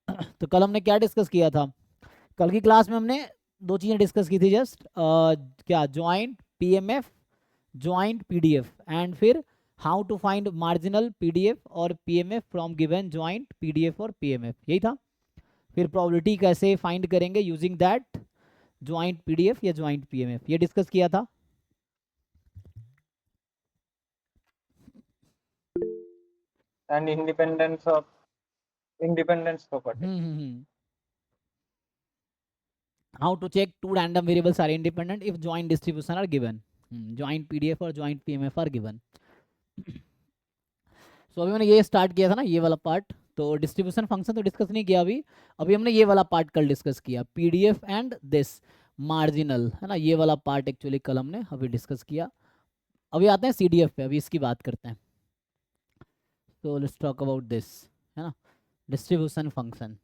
तो कल हमने क्या डिस्कस किया था? कल की क्लास में हमने दो चीज़ें डिस्कस की थी जस्ट, क्या, joint PMF, joint PDF, and फिर how to find marginal PDF और PMF from given joint PDF और पीएमएफ, यही था। फिर प्रोबेबिलिटी कैसे फाइंड करेंगे यूजिंग दैट ज्वाइंट पीडीएफ या ज्वाइंट पीएमएफ, ये डिस्कस किया था। and independence property. How to check two random variables are independent if joint distribution are given. Joint PDF और joint PMF are given. So अभी मैंने ये start किया था ना, ये वाला पार्ट, तो डिस्ट्रीब्यूशन फंक्शन तो डिस्कस नहीं किया अभी। अभी हमने ये वाला पार्ट कल डिस्कस किया, पीडीएफ एंड दिस मार्जिनल, है ना, ये वाला पार्ट एक्चुअली कल हमने अभी डिस्कस किया। अभी आते हैं सीडीएफ पे, अभी इसकी बात करते हैं। तो लेट्स टॉक अबाउट दिस, है ना, डिस्ट्रीब्यूशन फंक्शन।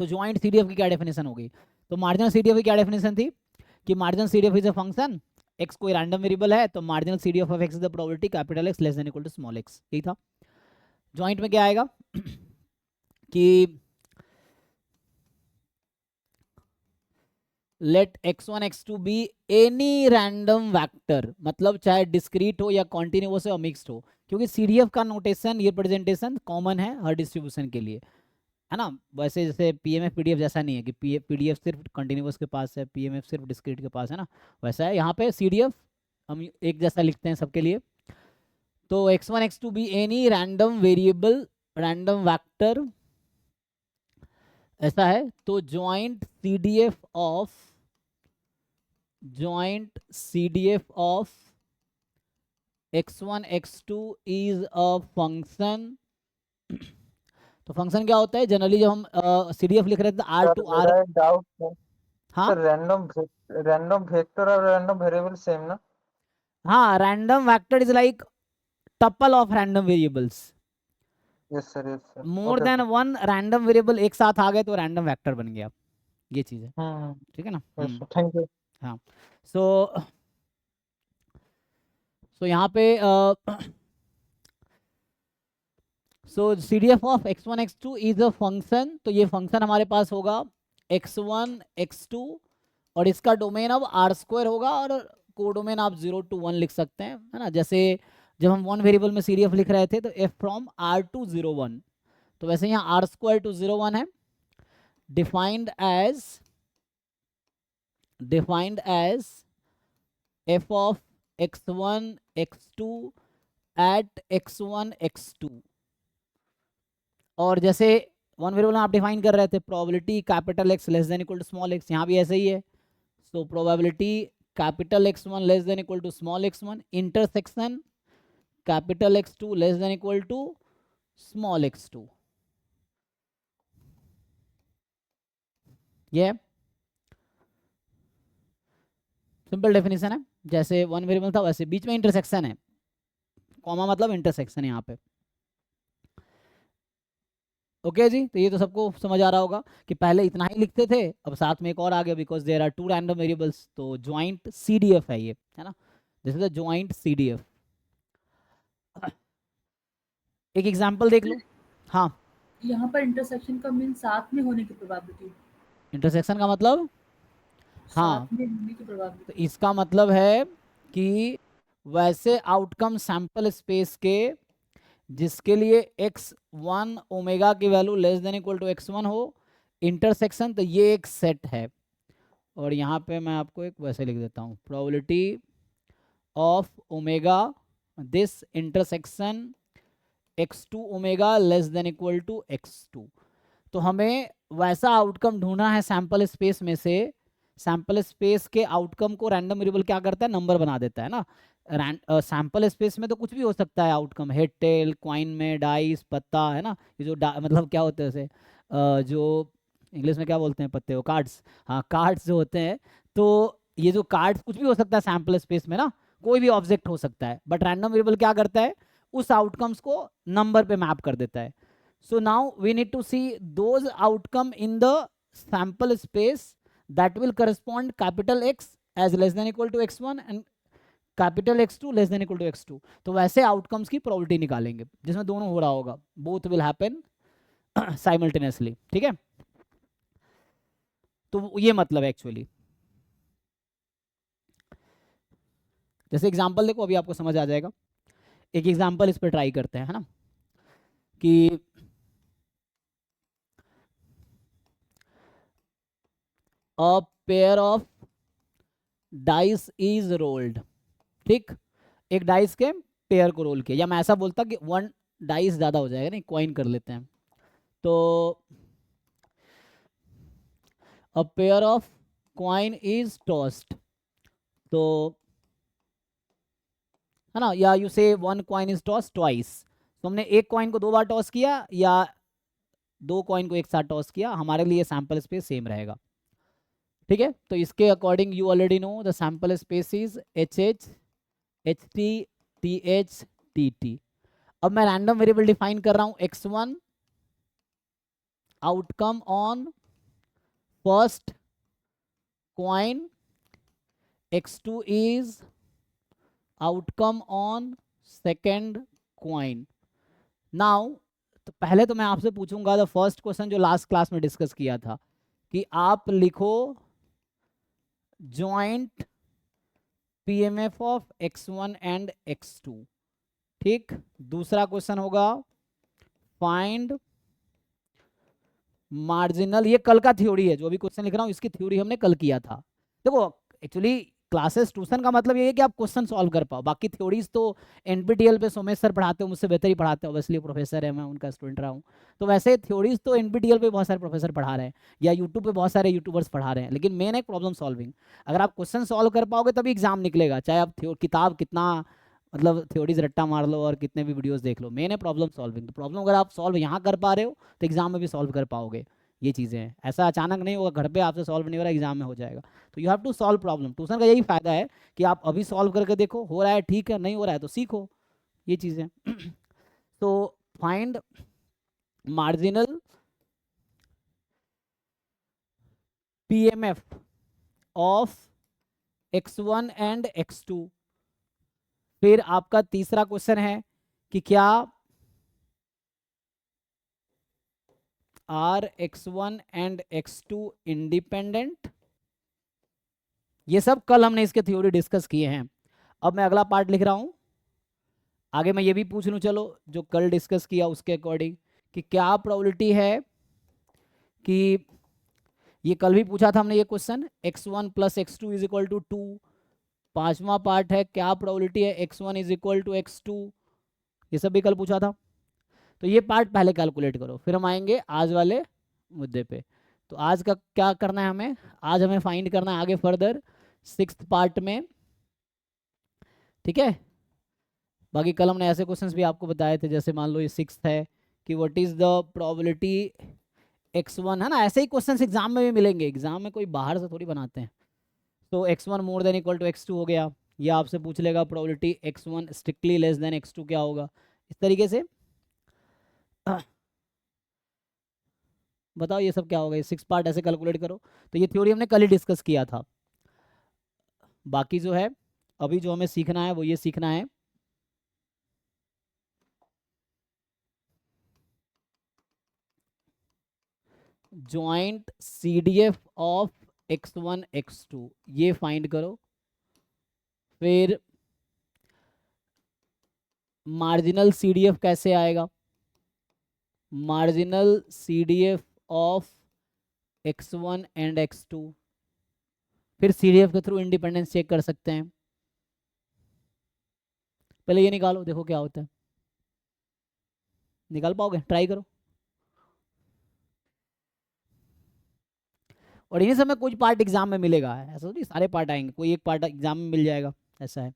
सो ज्वाइंट सीडीएफ की क्या डेफिनेशन होगी? तो मार्जिनल सीडीएफ की क्या डेफिनेशन थी कि marginal CDF is a function, X कोई रैंडम वेरिएबल है, तो marginal CDF of X is the probability capital X less than equal to small X, यही था। ज्वाइंट में क्या आएगा कि let x1 x2 be any random vector, मतलब चाहे डिस्क्रीट हो या कॉन्टिन्यूअस हो या मिक्स्ड हो, क्योंकि सीडीएफ का नोटेशन, ये रिप्रेजेंटेशन कॉमन है हर डिस्ट्रीब्यूशन के लिए, है ना। वैसे जैसे पीएमएफ पीडीएफ जैसा नहीं है कि पीडीएफ सिर्फ कंटिन्यूअस के पास है, पीएमएफ सिर्फ डिस्क्रीट के पास है ना, वैसा है यहाँ पे सीडीएफ हम एक जैसा लिखते हैं सबके लिए। तो x1 x2 be any random variable, random vector, ऐसा है, तो joint CDF of x1 x2 is a function. तो फंक्शन क्या होता है जनरली, जब हम सीडीएफ लिख रहे थे आर सर टू आर। मेरा एक डाउट है। हाँ सर रैंडम वेक्टर और रैंडम वेरिएबल सेम ना? हाँ, random vector is like tuple of random variables. Yes sir more okay then sir. One random variable एक साथ आ गए तो रैंडम वेक्टर बन गया, ये चीज है, ठीक है ना। Yes sir thank you. हाँ, सो यहाँ पे so CDF of x1 x2 is a function, तो ये फंक्शन हमारे पास होगा x1 x2, और इसका डोमेन अब आर स्क्वायर होगा, और कोडोमेन आप 0 to 1 लिख सकते हैं, है ना। जैसे जब हम वन वेरिएबल में सीडीएफ लिख रहे थे तो f फ्रॉम r to 0 1, तो वैसे यहाँ आर स्क्वायर टू 0 1 है, defined as f of x1 x2 at x1 x2। और जैसे वन वेरिएबल में आप डिफाइन कर रहे थे probability capital X less than equal to small X, यहाँ भी ऐसे ही है। So probability capital x1 less than equal to small x1 intersection capital x2 less than equal to small x2, ये सिंपल डेफिनेशन है। जैसे वन वेरिएबल था वैसे बीच में इंटरसेक्शन है, कॉमा मतलब इंटरसेक्शन है यहाँ पे। ओके जी, तो ये तो सबको समझ आ रहा होगा कि पहले इतना ही लिखते थे, अब साथ में एक और आ गया, because there are two random variables, तो ज्वाइंट सीडीएफ है ये, है ना, this is the joint CDF. एक एग्जांपल देख लो। हाँ, यहाँ पर इंटरसेक्शन का मीन साथ में होने की प्रोबेबिलिटी, इंटरसेक्शन का मतलब, हाँ, साथ में होने की तो प्रोबेबिलिटी। इसका मतलब है कि वैसे आउटकम सैंपल स्पेस के जिसके लिए x1 ओमेगा की value less than equal to x1 हो, इंटरसेक्शन, तो ये एक सेट है। और यहाँ पे मैं आपको एक वैसे लिख देता हूँ, probability of omega this intersection x2 omega less than equal to x2। तो हमें वैसा आउटकम ढूंढना है सैंपल स्पेस में से, सैंपल स्पेस के आउटकम को रैंडम वेरिएबल क्या करता है, नंबर बना देता है ना। सैंपल स्पेस में तो कुछ भी हो सकता है आउटकम, हेड टेल, क्वाइन में डाइस, पत्ता, है ना, ये जो मतलब क्या होता है जैसे जो इंग्लिश में क्या बोलते हैं पत्ते को, कार्ड्स, हाँ कार्ड्स जो होते हैं, तो ये जो कार्ड्स कुछ भी हो सकता है सैम्पल स्पेस में ना, कोई भी ऑब्जेक्ट हो सकता है, बट रैंडम वेरिएबल क्या करता है, उस आउटकम्स को नंबर पे मैप कर देता है. So now we need to see those outcome in the sample space that will correspond capital X as less than equal to x1 and capital x2 less than equal to x2. तो वैसे outcomes की probability निकालेंगे जिसमें दोनों हो रहा होगा, both will happen simultaneously. ठीक है, तो ये मतलब है एक्चुअली. जैसे एग्जांपल देखो, अभी आपको समझ आ जाएगा. एक एग्जांपल इस पे ट्राई करते हैं, है ना, कि a pair of dice is rolled. ठीक, एक डाइस के पेयर को रोल किया, या मैं ऐसा बोलता कि वन डाइस ज्यादा हो जाएगा, नहीं कॉइन कर लेते हैं. तो a pair of coin is tossed, तो है ना, या यू से one coin is toss twice. तो हमने एक कॉइन को दो बार टॉस किया या दो कॉइन को एक साथ टॉस किया, हमारे लिए सैंपल स्पेस सेम रहेगा. ठीक है, तो इसके according you already know the sample space is H H H T H T T. अब मैं रैंडम वेरिएबल डिफाइन कर रहा हूं x1 outcome on first coin, x2 is outcome on second coin. Now तो पहले तो मैं आपसे पूछूंगा द फर्स्ट क्वेश्चन जो लास्ट क्लास में डिस्कस किया था, कि आप लिखो joint PMF of x1 and x2. ठीक, दूसरा क्वेश्चन होगा फाइंड मार्जिनल, ये कल का थ्योरी है, जो अभी क्वेश्चन लिख रहा हूं इसकी थ्योरी हमने कल किया था. देखो एक्चुअली क्लासेस ट्यूशन का मतलब ये है कि आप क्वेश्चन सॉल्व कर पाओ, बाकी थ्योरीज तो एनपीटीएल पे सोमेश सर पढ़ाते हो, मुझसे बेहतर ही पढ़ाते हो, ऑब्वियसली प्रोफेसर है, मैं उनका स्टूडेंट रहा हूँ. तो वैसे थ्योरीज तो एनपीटीएल पे बहुत सारे प्रोफेसर पढ़ा रहे हैं, या यूट्यूब पे बहुत सारे यूट्यूबर्स पढ़ा रहे हैं, लेकिन मेन है प्रॉब्लम सॉल्विंग. अगर आप क्वेश्चन सॉल्व कर पाओगे तभी एग्जाम निकलेगा, चाहे आप किताब कितना मतलब थ्योरीज रट्टा मार लो और कितने भी वीडियोस देख लो, मेन है प्रॉब्लम सॉल्विंग. तो प्रॉब्लम अगर आप सॉल्व यहाँ कर पा रहे हो तो एग्जाम में भी सॉल्व कर पाओगे. ये चीज़ें हैं, ऐसा अचानक नहीं होगा, घर पे आपसे सॉल्व नहीं हो रहा, एग्जाम में हो जाएगा. तो you have to solve problem. Tuition का यही फायदा है कि आप अभी सॉल्व करके देखो, हो रहा है ठीक है, नहीं हो रहा है तो सीखो ये चीज़ें. तो find marginal PMF of x1 and x2. फिर आपका तीसरा क्वेश्चन है कि क्या are x1 and x2 independent. ये सब कल हमने इसके थ्योरी डिस्कस किए हैं. अब मैं अगला पार्ट लिख रहा हूं, आगे मैं ये भी पूछ लूं, चलो जो कल डिस्कस किया उसके अकॉर्डिंग, कि क्या प्रोबेबिलिटी है कि, ये कल भी पूछा था हमने ये question, x1 plus x2 is equal to 2. पांचवा पार्ट है क्या प्रोबेबिलिटी है x1 is equal to x2, ये सब भी कल पूछा था. तो ये पार्ट पहले कैलकुलेट करो, फिर हम आएंगे आज वाले मुद्दे पे. तो आज का क्या करना है हमें, आज हमें फाइंड करना है आगे फर्दर सिक्स्थ पार्ट में. ठीक है, बाकी कल हमने ऐसे क्वेश्चंस भी आपको बताए थे, जैसे मान लो ये सिक्स्थ है कि what is the probability x1, है ना, ऐसे ही क्वेश्चंस एग्जाम में भी मिलेंगे, एग्जाम में कोई बाहर से थोड़ी बनाते हैं. तो x1 more than equal to x2 हो गया, या आपसे पूछ लेगा probability x1 strictly less than x2 क्या होगा, इस तरीके से. बताओ ये सब क्या होगा, ये सिक्स पार्ट ऐसे कैलकुलेट करो. तो ये थ्योरी हमने कल ही डिस्कस किया था. बाकी जो है अभी जो हमें सीखना है वो ये सीखना है joint CDF of x1 x2, ये फाइंड करो. फिर मार्जिनल CDF कैसे आएगा, marginal CDF of x1 and x2. फिर CDF के थ्रू इंडिपेंडेंस चेक कर सकते हैं. पहले ये निकालो, देखो क्या होता है, निकाल पाओगे, ट्राई करो. और इन्हीं समय कुछ पार्ट एग्जाम में मिलेगा, ऐसा नहीं सारे पार्ट आएंगे, कोई एक पार्ट एग्जाम में मिल जाएगा, ऐसा है.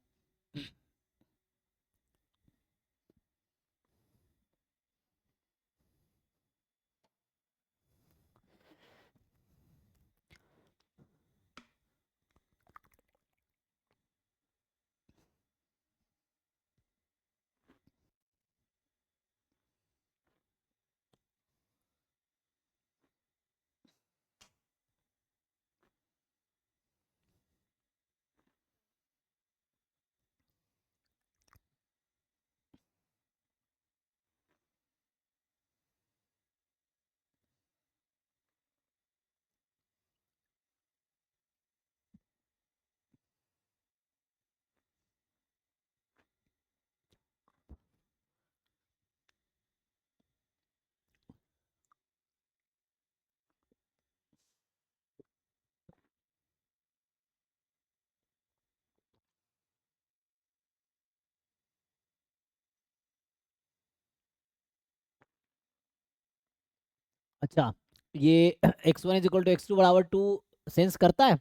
अच्छा, ये x1 is equal to x2 बराबर 2 सेंस करता है?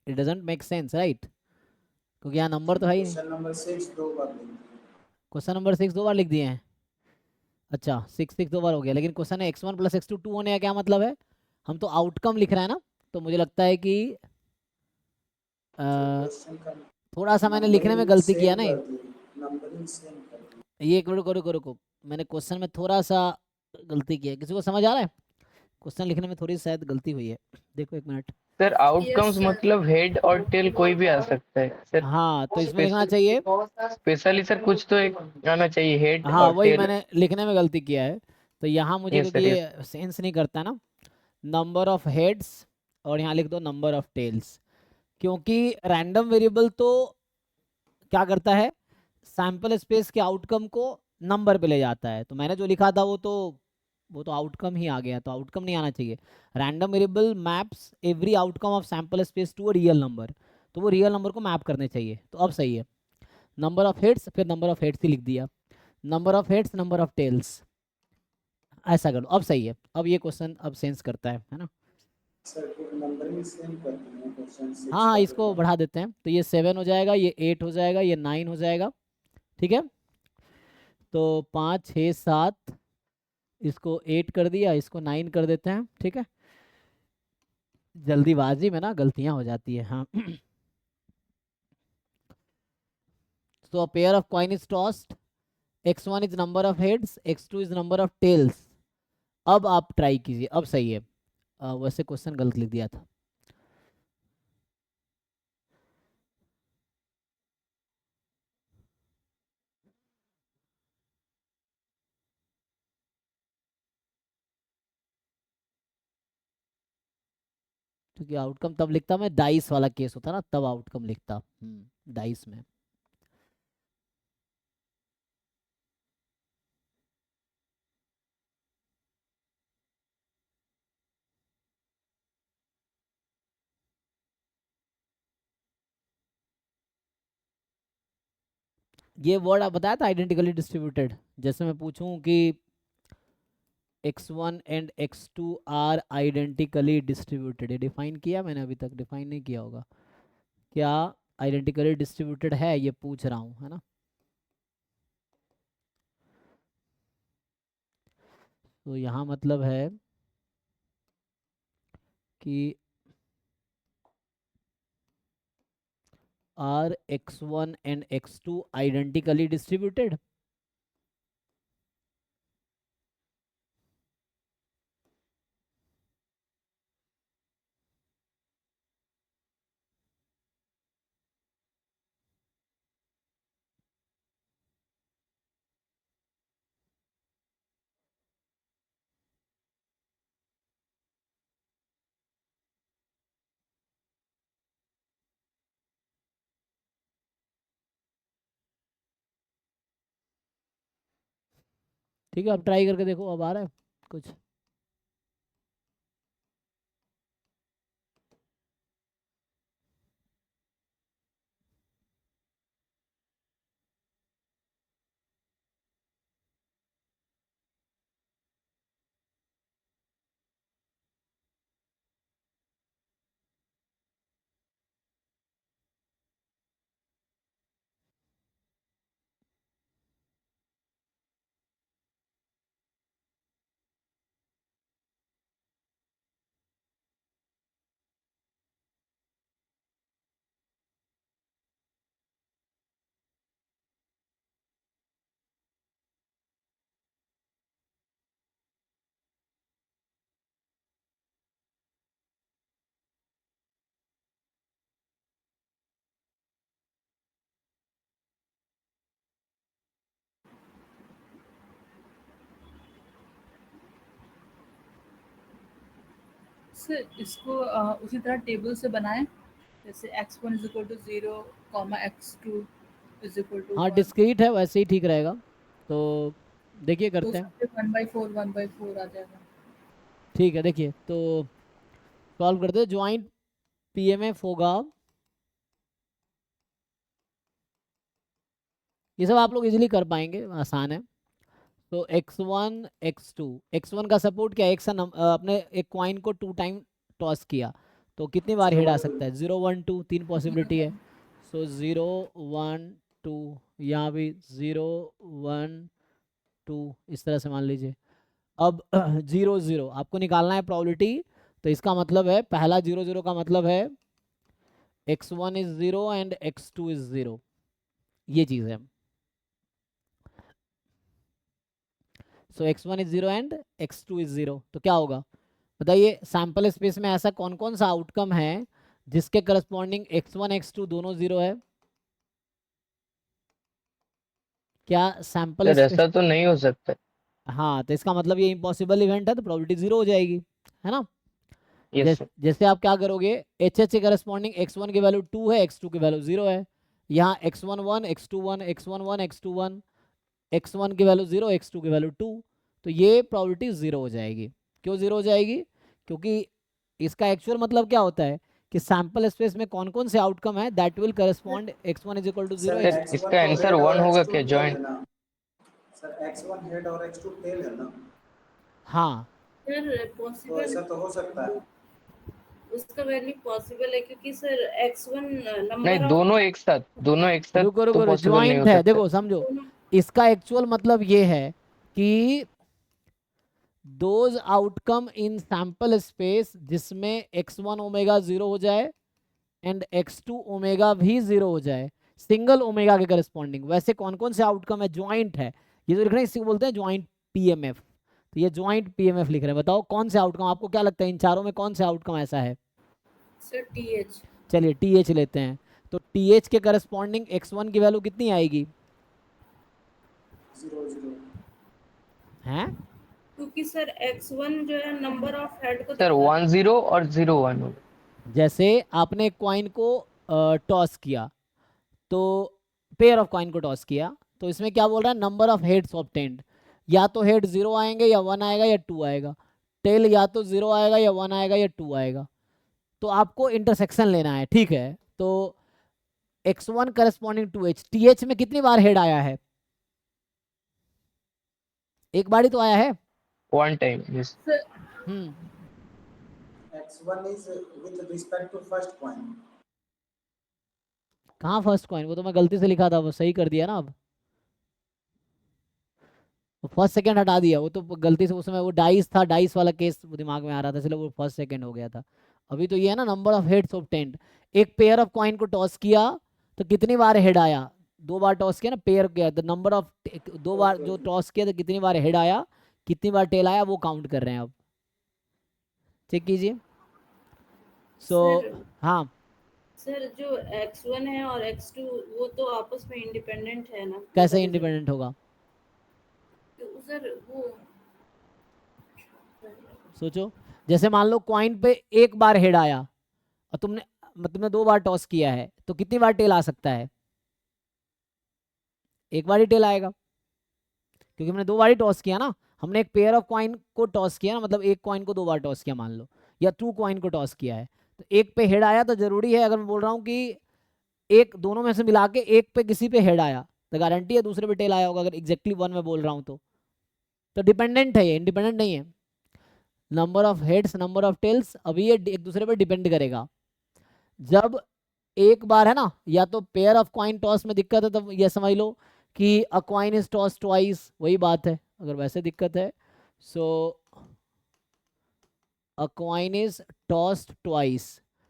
It doesn't make sense, right? क्योंकि यहाँ नंबर तो है ही नहीं। क्वेश्चन नंबर 6 दो बार लिख दिए हैं। अच्छा, 6 दो बार हो गया, लेकिन क्वेश्चन है x1 प्लस x2 2 होने का क्या मतलब है? हम तो आउटकम लिख रहे हैं ना, तो मुझे लगता है कि थोड़ा सा मैंने लिखने में गलती किया नहीं। ये एक मिनट, रुको रुको, मैंने क्वेश्चन में थोड़ा सा गलती की है। किसी को समझ आ रहा है? क्वेश्चन लिखने में थोड़ी शायद गलती हुई है। देखो एक मिनट। सर आउटकम्स मतलब हेड और टेल कोई भी आ सकता है सर। हाँ, तो इसमें लिखना चाहिए, स्पेशली सर कुछ तो एक आना चाहिए, हेड हाँ और वही टेल। मैंने लिखने में गलती किया है। तो यहाँ मुझे, यस क्योंकि सर, यस। ये सेंस नहीं करता ना, नंबर ऑफ हेड्स और यहाँ लिख दो नंबर ऑफ टेल्स। क्योंकि रैंडम वेरिएबल तो क्या करता है, सैंपल स्पेस के आउटकम को नंबर पे ले जाता है। तो मैंने जो लिखा था वो तो आउटकम ही आ गया, तो आउटकम नहीं आना चाहिए। Random variable maps every outcome of sample space to a real number, तो वो रियल नंबर को मैप करने चाहिए। तो अब सही है, नंबर ऑफ हेड्स, फिर नंबर ऑफ हेड्स ही लिख दिया, number of heads number of tails, ऐसा कर लो। अब सही है, अब ये क्वेश्चन अब सेंस करता है ना? हाँ हाँ, इसको बढ़ा देते हैं, तो ये 7 हो जाएगा, ये 8 हो जाएगा, ये 9 हो जाएगा। ठीक है, तो 5 6 7, इसको 8 कर दिया, इसको 9 कर देते हैं। ठीक है, जल्दीबाजी में ना गलतियां हो जाती है। हाँ। So a pair of coin is tossed, x1 is number of heads, x2 is number of tails। अब आप ट्राई कीजिए, अब सही है। वैसे क्वेश्चन गलत लिख दिया था। क्योंकि आउटकम तब लिखता मैं डाइस वाला केस होता ना, तब आउटकम लिखता डाइस में। ये वर्ड आप बताया था आइडेंटिकली डिस्ट्रीब्यूटेड। जैसे मैं पूछूं कि x1 and x2 are identically distributed, ये डिफाइन किया मैंने? अभी तक डिफाइन नहीं किया होगा क्या? आइडेंटिकली डिस्ट्रीब्यूटेड है, ये पूछ रहा हूँ, है ना? तो यहाँ मतलब है कि are x1 and x2 identically distributed. ठीक है, अब ट्राई करके देखो, अब आ रहा है कुछ? सर इसको उसी तरह टेबल से बनाएं, जैसे x1 is equal to 0, x2 is equal to हाँ 1, डिस्क्रीट है, वैसे ही ठीक रहेगा। तो देखिए, तो करते हैं। उसमें फिर 1/4 आ जाएगा। ठीक है, देखिए तो सॉल्व करते हैं। ज्वाइंट पीएमएफ होगा, ये सब आप लोग इजीली कर पाएंगे, आसान है। तो x1 x2, x1 का सपोर्ट क्या है, अपने एक कॉइन को 2 टाइम टॉस किया तो कितनी बार हेड आ सकता है, 0 1 2, 3 पॉसिबिलिटी है। सो 0 1 2, यहाँ भी 0 1 2, इस तरह से मान लीजिए। अब 0 0 आपको निकालना है प्रोबेबिलिटी, तो इसका मतलब है पहला 0 0 का मतलब है x1 is 0 and x2 is 0, ये चीज़ है। सो x1 is 0 and x2 is 0, तो क्या होगा बताइए, सैंपल स्पेस में ऐसा कौन कौन सा आउटकम है जिसके करस्पॉन्डिंग x1 x2 दोनों 0 है? क्या सैंपल सर स्पेस, ऐसा तो नहीं हो सकता। हाँ तो इसका मतलब ये इम्पॉसिबल इवेंट है, तो प्रोबेबिलिटी 0 हो जाएगी, है ना। Yes sir. जैसे आप क्या करोगे, एच एच के करस्पॉन्डिंग x1 की वैल्यू 2 है, x2 की वैल्यू 0 है, यहाँ x1 1 x2 1 x1 1 x2 1, x1 की वैल्यू 0 x2 की वैल्यू 2, तो ये प्रोबेबिलिटी 0 हो जाएगी। क्यों 0 हो जाएगी? क्योंकि इसका एक्चुअल मतलब क्या होता है कि सैंपल स्पेस में कौन कौन से आउटकम है that will correspond x1 is equal to 0 sir इसका आंसर 1 होगा क्या, जॉइंट? सर x1 हेड और x2 टेल है ना, हाँ सर तो पॉसिबल ऐसा तो हो सकता है। उसका वैल्यू पॉसिबल है क्योंकि सर x1 नहीं, नंबर ऑफ दोनों एक साथ, दोनों एक साथ रुको तो रुको, पॉसिबल नहीं हो ज्वाइंट है, सकता। देखो समझो, इसका एक्चुअल मतलब ये है कि those outcome in sample space जिसमें x1 ओमेगा 0 हो जाए एंड x2 ओमेगा भी 0 हो जाए, सिंगल ओमेगा के करस्पॉन्डिंग, वैसे कौन कौन से आउटकम है, ज्वाइंट है, ये जो लिख रहे हैं इसी को बोलते हैं ज्वाइंट पीएमएफ। तो ये ज्वाइंट पीएमएफ लिख रहे हैं, बताओ कौन से आउटकम, आपको क्या लगता है इन चारों में कौन से आउटकम ऐसा है? Sir TH. चलिए टीएच लेते हैं, तो टीएच के करस्पॉन्डिंग x1 की वैल्यू कितनी आएगी? 0 0 हैं? क्योंकि सर x1 जो है नंबर ऑफ हेड को सर 1 0 और 0 1 होगा। जैसे आपने एक कॉइन को टॉस किया, तो पेयर ऑफ कॉइन को टॉस किया, तो इसमें क्या बोल रहा है, नंबर ऑफ हेड्स ऑब्टेन्ड, या तो हेड 0 आएंगे या 1 आएगा या 2 आएगा, टेल या तो 0 आएगा या 1 आएगा या 2 आएगा, तो आपको इंटरसेक्शन लेना है, ठीक है। तो x1 corresponding to h, TH में कितनी बार हेड आया है? एक बार ही तो आया है। 1 time, yes. Hmm, x1 is with respect to first coin। कहाँ फर्स्ट कॉइन, वो तो मैं गलती से लिखा था, वो सही कर दिया ना अब, फर्स्ट सेकंड हटा दिया, वो तो गलती से उसमें वो डाइस था, डाइस वाला केस दिमाग में आ रहा था, इसलिए वो फर्स्ट सेकंड हो गया था। अभी तो ये है ना नंबर ऑफ हेड्स ऑब्टेन्ड, एक पेयर ऑफ कॉइन को टॉस किया तो कितनी बार हेड आया, 2 बार टॉस किया ना, पेयर किया, द नंबर ऑफ 2 बार जो टॉस किया तो कितनी बार हेड आया, कितनी बार टेल आया, वो काउंट कर रहे हैं अब, चेक कीजिए। सो सर हाँ, सर जो x1 है और x2 वो तो आपस में इंडिपेंडेंट है ना, कैसे इंडिपेंडेंट होगा, तो सर वो सोचो, जैसे मान लो कॉइन पे एक बार हेड आया और तुमने 2 बार टॉस किया है, तो कितनी बार टेल आ सकता है, एक बार ही टेल आएगा, क्योंकि हमने 2 बार ही टॉस किया ना, हमने एक पेयर ऑफ कॉइन को टॉस किया ना, मतलब एक कॉइन को 2 बार टॉस किया मान लो, या 2 कॉइन को टॉस किया है, तो एक पे हेड आया तो जरूरी है, अगर मैं बोल रहा हूँ कि एक दोनों में से मिला के एक पे किसी पे हेड आया तो गारंटी है दूसरे पे टेल आया होगा, अगर एग्जैक्टली 1 में बोल रहा हूँ तो डिपेंडेंट है, ये इंडिपेंडेंट नहीं है। Number of heads number of tails, अभी ये एक दूसरे पे डिपेंड करेगा। जब एक बार है ना, या तो पेयर ऑफ कॉइन टॉस में दिक्कत है तो ये समझ लो कि a coin is toss twice, वही बात है, अगर वैसे दिक्कत है so a coin is tossed twice,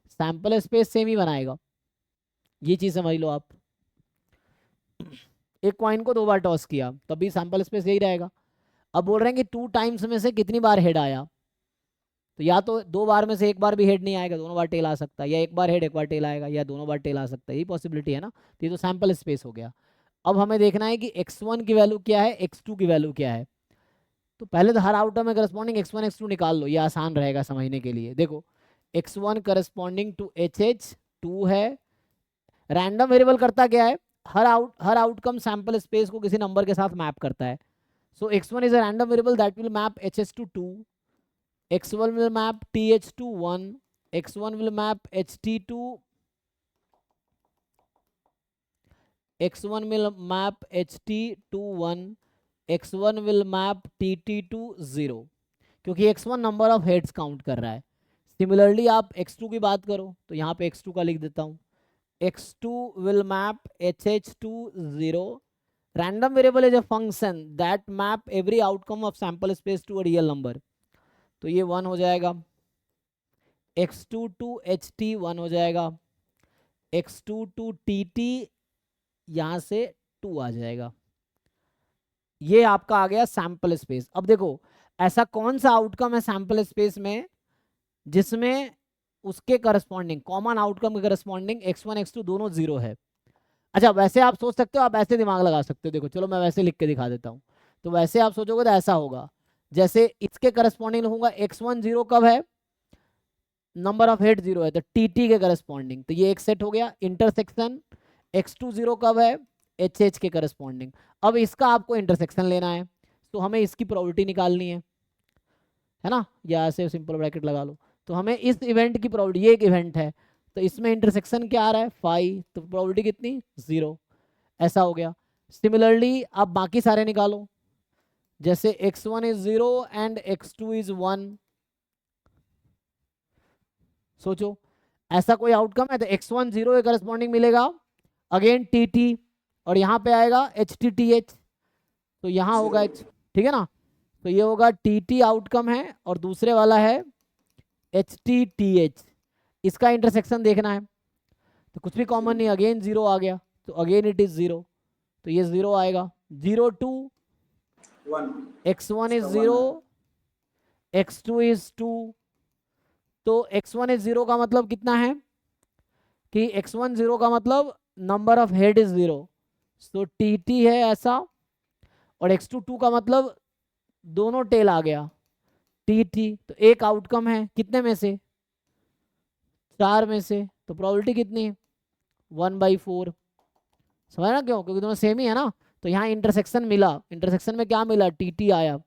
sample space same ही बनाएगा, ये चीज समझ लो आप, एक कॉइन को 2 बार टॉस किया तभी सैंपल स्पेस यही रहेगा। अब बोल रहे हैं कि 2 टाइम्स में से कितनी बार हेड आया, तो या तो 2 बार में से एक बार भी हेड नहीं आएगा, दोनों बार टेल आ सकता है, या एक बार हेड एक बार टेल आएगा, या दोनों बार टेल आ सकता है, यही पॉसिबिलिटी है ना, तो ये तो सैंपल स्पेस हो गया। अब हमें देखना है कि x1 की वैल्यू क्या है, x2 की वैल्यू क्या है, तो पहले तो हर आउटर में करस्पॉन्डिंग x1 x2 निकाल लो, ये आसान रहेगा समझने के लिए। देखो x1 करस्पॉन्डिंग टू HH 2 है, रैंडम वेरिएबल करता क्या है, हर आउटकम सैंपल स्पेस को किसी नंबर के साथ मैप करता है। सो x1 is a random variable that will map HH to 2, x1 will map th to 1, x1 will map ht to x1 will map ht to 1, x1 will map tt to 0, क्योंकि x1 number of heads count कर रहा है। Similarly आप x2 की बात करो तो यहाँ पे x2 का लिख देता हूँ, x2 will map hh to 0. Random variable is a function that map every outcome of sample space to a real number. तो ये 1 हो जाएगा, x2 to ht 1 हो जाएगा, x2 to tt यहाँ से 2 आ जाएगा। ये आपका आ गया सैंपल स्पेस। अब देखो ऐसा कौन सा आउटकम है सैंपल स्पेस में जिसमें उसके करस्पॉन्डिंग कॉमन आउटकम के करस्पॉन्डिंग x1 x2 दोनों 0 है। अच्छा वैसे आप सोच सकते हो, आप ऐसे दिमाग लगा सकते हो, देखो चलो मैं वैसे लिख के दिखा देता हूँ। तो वैसे आप सोचोगे तो ऐसा होगा, जैसे इसके करस्पॉन्डिंग लिखूंगा x1 0 कब है, नंबर ऑफ हेड 0 है तो tt के करस्पॉन्डिंग, तो ये एक सेट हो गया। इंटरसेक्शन x2 0 कब है, hh के करस्पॉन्डिंग। अब इसका आपको इंटरसेक्शन लेना है तो हमें इसकी प्रोबेबिलिटी निकालनी है ना, या ऐसे सिंपल ब्रैकेट लगा लो। तो हमें इस इवेंट की प्रोबेबिलिटी, ये एक इवेंट है तो इसमें इंटरसेक्शन क्या आ रहा है 5, तो प्रोबेबिलिटी कितनी 0, ऐसा हो गया। सिमिलरली आप बाकी सारे निकालो, जैसे x1 is 0 and x2 is 1। सोचो ऐसा कोई आउटकम है तो x1 0 के करस्पॉन्डिंग मिलेगा अगेन tt, और यहाँ पे आएगा htth, तो यहाँ होगा h, ठीक है ना। तो ये होगा tt आउटकम है और दूसरे वाला है htth। इसका इंटरसेक्शन देखना है तो कुछ भी कॉमन नहीं, अगेन 0 आ गया तो अगेन इट इज 0, तो ये 0 आएगा। 0 2 x1 इज 0 x2 इज 2, तो x1 इज 0 का मतलब कितना है कि x1 0 का मतलब नंबर ऑफ हेड इज 0, तो tt है ऐसा, और x2 2 का मतलब दोनों टेल आ गया tt, तो एक आउटकम है कितने में से, 4 में से, तो प्रोबेबिलिटी कितनी 1/4। समझ ना क्यों, क्योंकि दोनों सेम ही है ना। तो यहाँ इंटरसेक्शन मिला, इंटरसेक्शन में क्या मिला tt आया,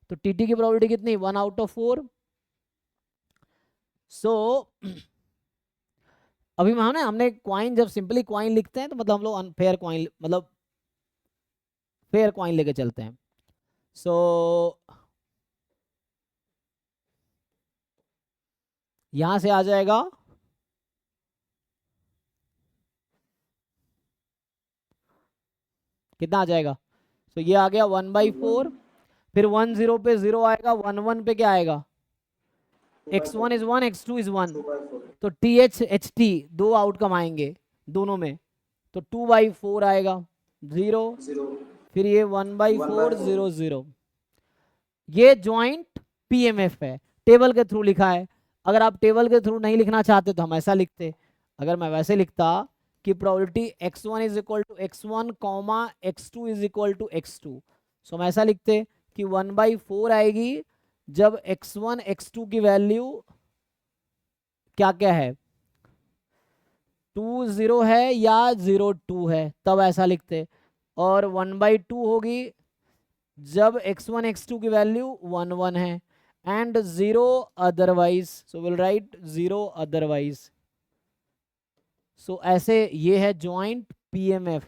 तो tt की प्रोबेबिलिटी कितनी 1/4। सो अभी हमने क्वाइन, जब सिंपली क्वाइन लिखते हैं तो मतलब हम लोग अनफेयर क्वाइन मतलब फेयर क्वाइन लेके चलते हैं। सो यहां से आ जाएगा कितना आ जाएगा, तो ये आ गया 1/4, फिर 1 0 पे 0 आएगा, 1 1 पे क्या आएगा, x1 इज 1 x2 इज 1, तो th ht दो आउटकम आएंगे दोनों में, तो 2/4 आएगा 0, फिर ये 1/4 0 0। ये जॉइंट पीएमएफ है, टेबल के थ्रू लिखा है। अगर आप टेबल के थ्रू नहीं लिखना चाहते तो हम ऐसा लिखते, अगर मैं वैसे लिखता कि probability x1 is equal to x1 comma x2 is equal to x2, so हम ऐसा लिखते कि 1/4 आएगी जब x1 x2 की वैल्यू क्या क्या है 2 0 है या 0 2 है, तब ऐसा लिखते, और 1/2 होगी जब x1 x2 की वैल्यू 1 1 है, and 0 otherwise, so will write 0 otherwise. So ऐसे ये है जॉइंट पीएमएफ।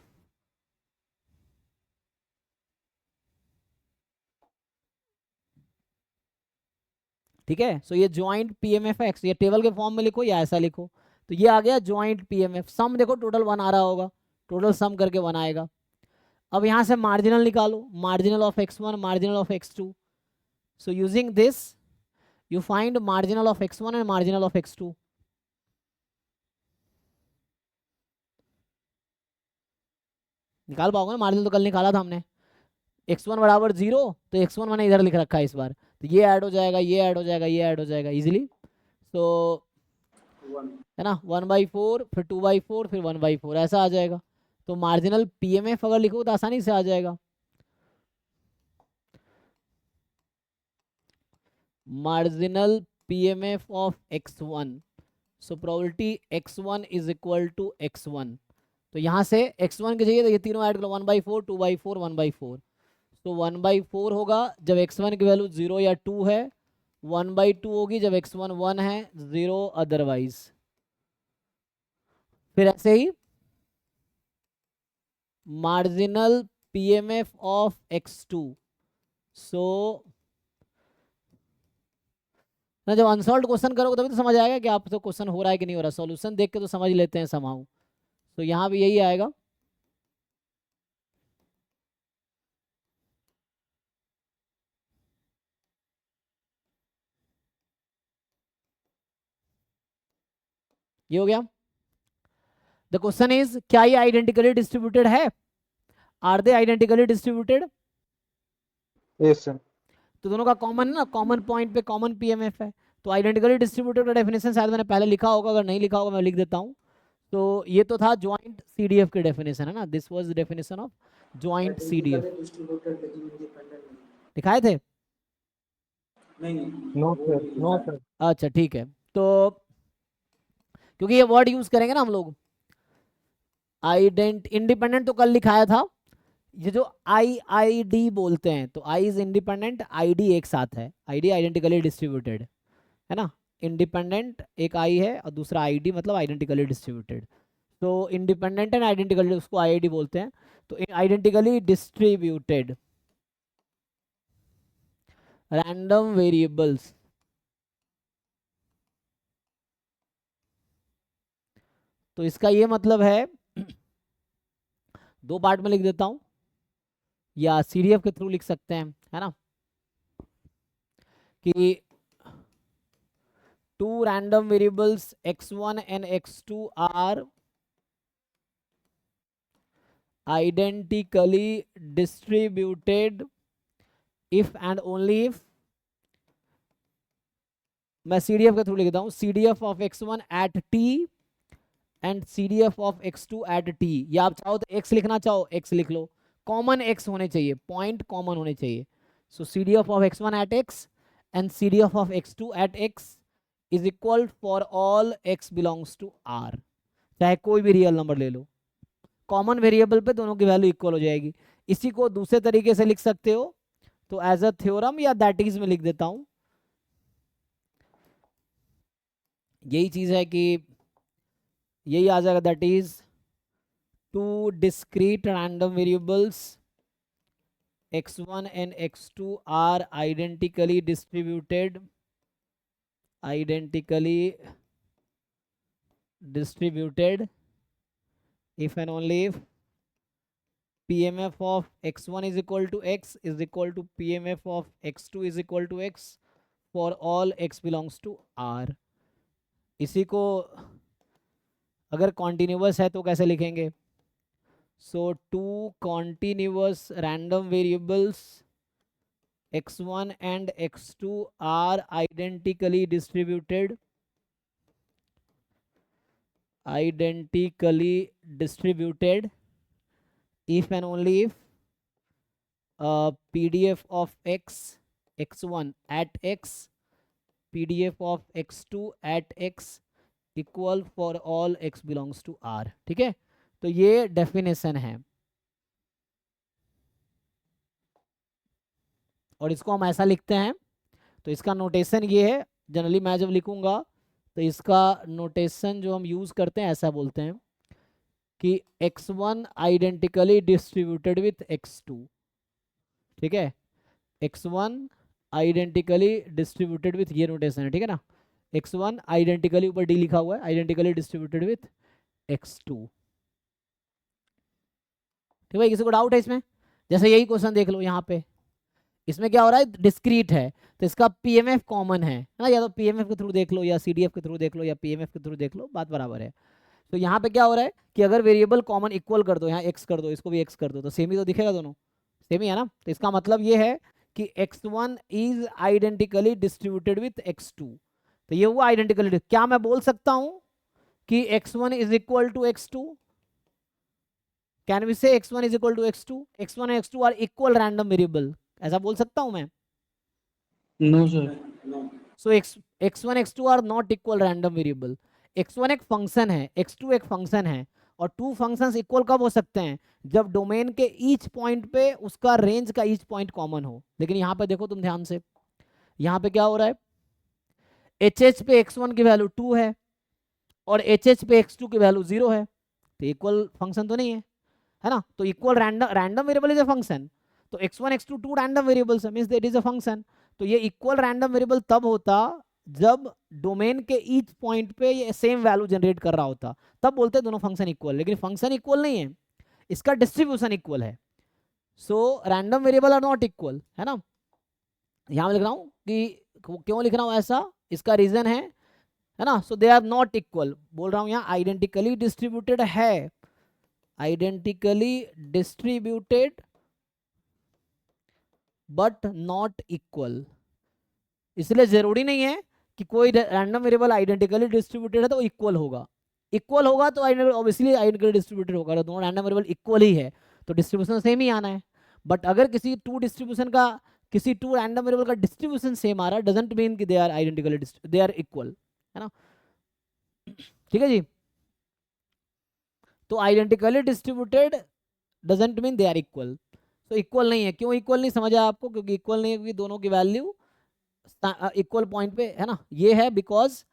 ठीक है, सो ये जॉइंट पीएमएफ है, ये टेबल के फॉर्म में लिखो या ऐसा लिखो, तो ये आ गया जॉइंट पीएमएफ। सम देखो टोटल 1 आ रहा होगा, टोटल सम करके 1 आएगा। अब यहां से मार्जिनल निकालो, marginal of x1 marginal of x2, so using this you find marginal of x1 and marginal of x2। निकाल पाओगे ना, मार्जिनल तो कल निकाला था हमने, x1 बराबर 0, तो x1 मैंने इधर लिख रखा है इस बार, तो ये ऐड हो जाएगा, ये ऐड हो जाएगा, ये ऐड हो जाएगा इजीली। तो है ना 1/4, फिर 2/4, फिर 1/4, ऐसा आ जाएगा। तो मार्जिनल पीएमएफ अगर लिखो तो आसानी से आ जाएगा, marginal PMF of x1, so probability x1 is equal to x1, तो यहाँ से x1 की चाहिए तो ये तीनों ऐड करो, 1/4 2/4 1/4, तो 1/4 होगा जब x1 की वैल्यू 0 या 2 है, 1/2 होगी जब x1 1 है, 0 अदरवाइज। फिर ऐसे ही मार्जिनल PMF of x2. सो ना जब अनसॉल्व क्वेश्चन करोगे तभी तो समझ आएगा कि आप तो क्वेश्चन हो रहा है कि नहीं हो रहा, सॉल्यूशन देख के तो समझ लेते हैं समाउ। तो यहाँ भी यही आएगा। ये हो गया। द क्वेश्चन इज क्या ये आइडेंटिकली डिस्ट्रीब्यूटेड है? Are they identically distributed? Yes sir. तो दोनों का कॉमन है ना, कॉमन पॉइंट पे कॉमन पीएमएफ है। तो आइडेंटिकली डिस्ट्रीब्यूटेड का डेफिनेशन शायद मैंने पहले लिखा होगा, अगर नहीं लिखा होगा मैं लिख देता हूँ। तो ये तो था ज्वाइंट सीडीएफ की डेफिनेशन है ना, this was the definition of joint CDF. Identically distributed लेकिन independent नहीं। दिखाए थे? नहीं नो वो सर, नहीं नो लिखा। सर। अच्छा ठीक है। तो क्योंकि ये वर्ड यूज करेंगे ना हम लोग, इंडिपेंडेंट तो कल लिखाया था। ये जो आई डी बोलते हैं, तो I is independent, I D एक साथ है, आई डी आइडेंटिकली डिस्ट्रीब्यूटेड है ना। इंडिपेंडेंट एक आई है और दूसरा आई डी, मतलब आइडेंटिकली डिस्ट्रीब्यूटेड। तो इंडिपेंडेंट एंड आइडेंटिकली, उसको आई डी बोलते हैं। तो आइडेंटिकली डिस्ट्रीब्यूटेड रैंडम वेरिएबल्स, तो इसका ये मतलब है, दो पार्ट में लिख देता हूं या सीडीएफ के थ्रू लिख सकते हैं, है ना, कि two random variables x1 and x2 are identically distributed if and only if, मैं CDF के थ्रू लिखता हूँ, CDF of x1 at t and CDF of x2 at t, या आप चाहो तो x लिखना चाहो x लिख लो, कॉमन x होने चाहिए, पॉइंट कॉमन होने चाहिए। So CDF of x1 at x and CDF of x2 at x is equal for all x belongs to r, चाहे कोई भी रियल नंबर ले लो, कॉमन वेरिएबल पे दोनों की वैल्यू इक्वल हो जाएगी। इसी को दूसरे तरीके से लिख सकते हो, तो एज अ थ्योरम या दैट इज में लिख देता हूं। यही चीज है कि यही आ जाएगा, that is two discrete random variables x1 and x2 are identically distributed if and only if PMF of x1 is equal to x is equal to PMF of x2 is equal to x for all x belongs to R। इसी को अगर continuous है तो कैसे लिखेंगे? So two continuous random variables x1 and x2 are identically distributed if and only if PDF of x1 at x, PDF of x2 at x equal for all x belongs to R। ठीक है, तो ये definition है, और इसको हम ऐसा लिखते हैं। तो इसका नोटेशन ये है, जनरली मैं जब लिखूंगा तो इसका नोटेशन जो हम यूज करते हैं ऐसा बोलते हैं कि x1 identically distributed with x2। ठीक है, x1 आइडेंटिकली डिस्ट्रीब्यूटेड विथ, ये नोटेशन है, ठीक है ना, x1 आइडेंटिकली, ऊपर d लिखा हुआ है, आइडेंटिकली डिस्ट्रीब्यूटेड विथ x2। ठीक है, किसी को डाउट है इसमें? जैसे यही क्वेश्चन देख लो, यहाँ पे इसमें क्या हो रहा है, डिस्क्रीट है, तो इसका पीएमएफ कॉमन है ना, या तो पीएमएफ के थ्रू देख लो या सीडीएफ के थ्रू देख लो या पीएमएफ के थ्रू देख लो, बात बराबर है। तो यहाँ पे क्या हो रहा है कि अगर वेरिएबल कॉमन इक्वल कर दो, यहाँ x कर दो, इसको भी x कर दो, तो सेम ही तो दिखेगा, दोनों सेम ही है ना। तो इसका मतलब ये है कि x1 is identically distributed with x2, तो ये हुआ आइडेंटिकली। क्या मैं बोल सकता हूं कि x1 is equal to x2? Can we say x1 is equal to x2? x1 and x2 are equal random variable, ऐसा बोल सकता हूं मैं? No sir. No. So x1 x2 are not equal random variable. x1 एक function है, x2 एक function है, और टू फंक्शंस इक्वल कब हो सकते हैं? जब डोमेन के ईच पॉइंट पे उसका रेंज का ईच पॉइंट कॉमन हो। लेकिन यहाँ पे देखो तुम ध्यान से, यहाँ पे क्या हो रहा है, HH पे x1 की वैल्यू 2 है और HH पे x2 की वैल्यू 0 है, तो इक्वल फंक्शन तो नहीं है है ना, तो equal random variable is a function, तो x1 x2 two random variables means that is a function. तो ये इक्वल रैंडम वेरिएबल तब होता जब डोमेन के ईच पॉइंट पे ये सेम वैल्यू जनरेट कर रहा होता, तब बोलते हैं दोनों फंक्शन इक्वल। लेकिन फंक्शन इक्वल नहीं है, इसका डिस्ट्रीब्यूशन इक्वल है। So random variable are not equal, है ना। यहां मैं लिख रहा हूं कि क्यों लिख रहा हूं ऐसा, इसका रीजन है ना। सो दे आर नॉट इक्वल, बोल रहा हूं यहां आइडेंटिकली डिस्ट्रीब्यूटेड है, identically distributed but not equal. इसलिए जरूरी नहीं है कि कोई रैंडम वेरिएबल आइडेंटिकली डिस्ट्रीब्यूटेड है तो इक्वल होगा। इक्वल होगा तो ऑब्वियसली आइडेंटिकली डिस्ट्रीब्यूटेड होगा, तो दोनों रैंडम वेरिएबल इक्वल ही है तो डिस्ट्रीब्यूशन सेम ही आना है। बट अगर किसी टू रैंडम वेरिएबल का डिस्ट्रीब्यूशन सेम आ रहा है, डजंट मीन कि they are identically they are equal, है ना। ठीक है जी। तो identically distributed doesn't mean they are equal. तो इक्वल नहीं है, क्यों इक्वल नहीं समझा आपको, क्योंकि इक्वल नहीं है क्योंकि दोनों की वैल्यू इक्वल पॉइंट पे है ना। ये है because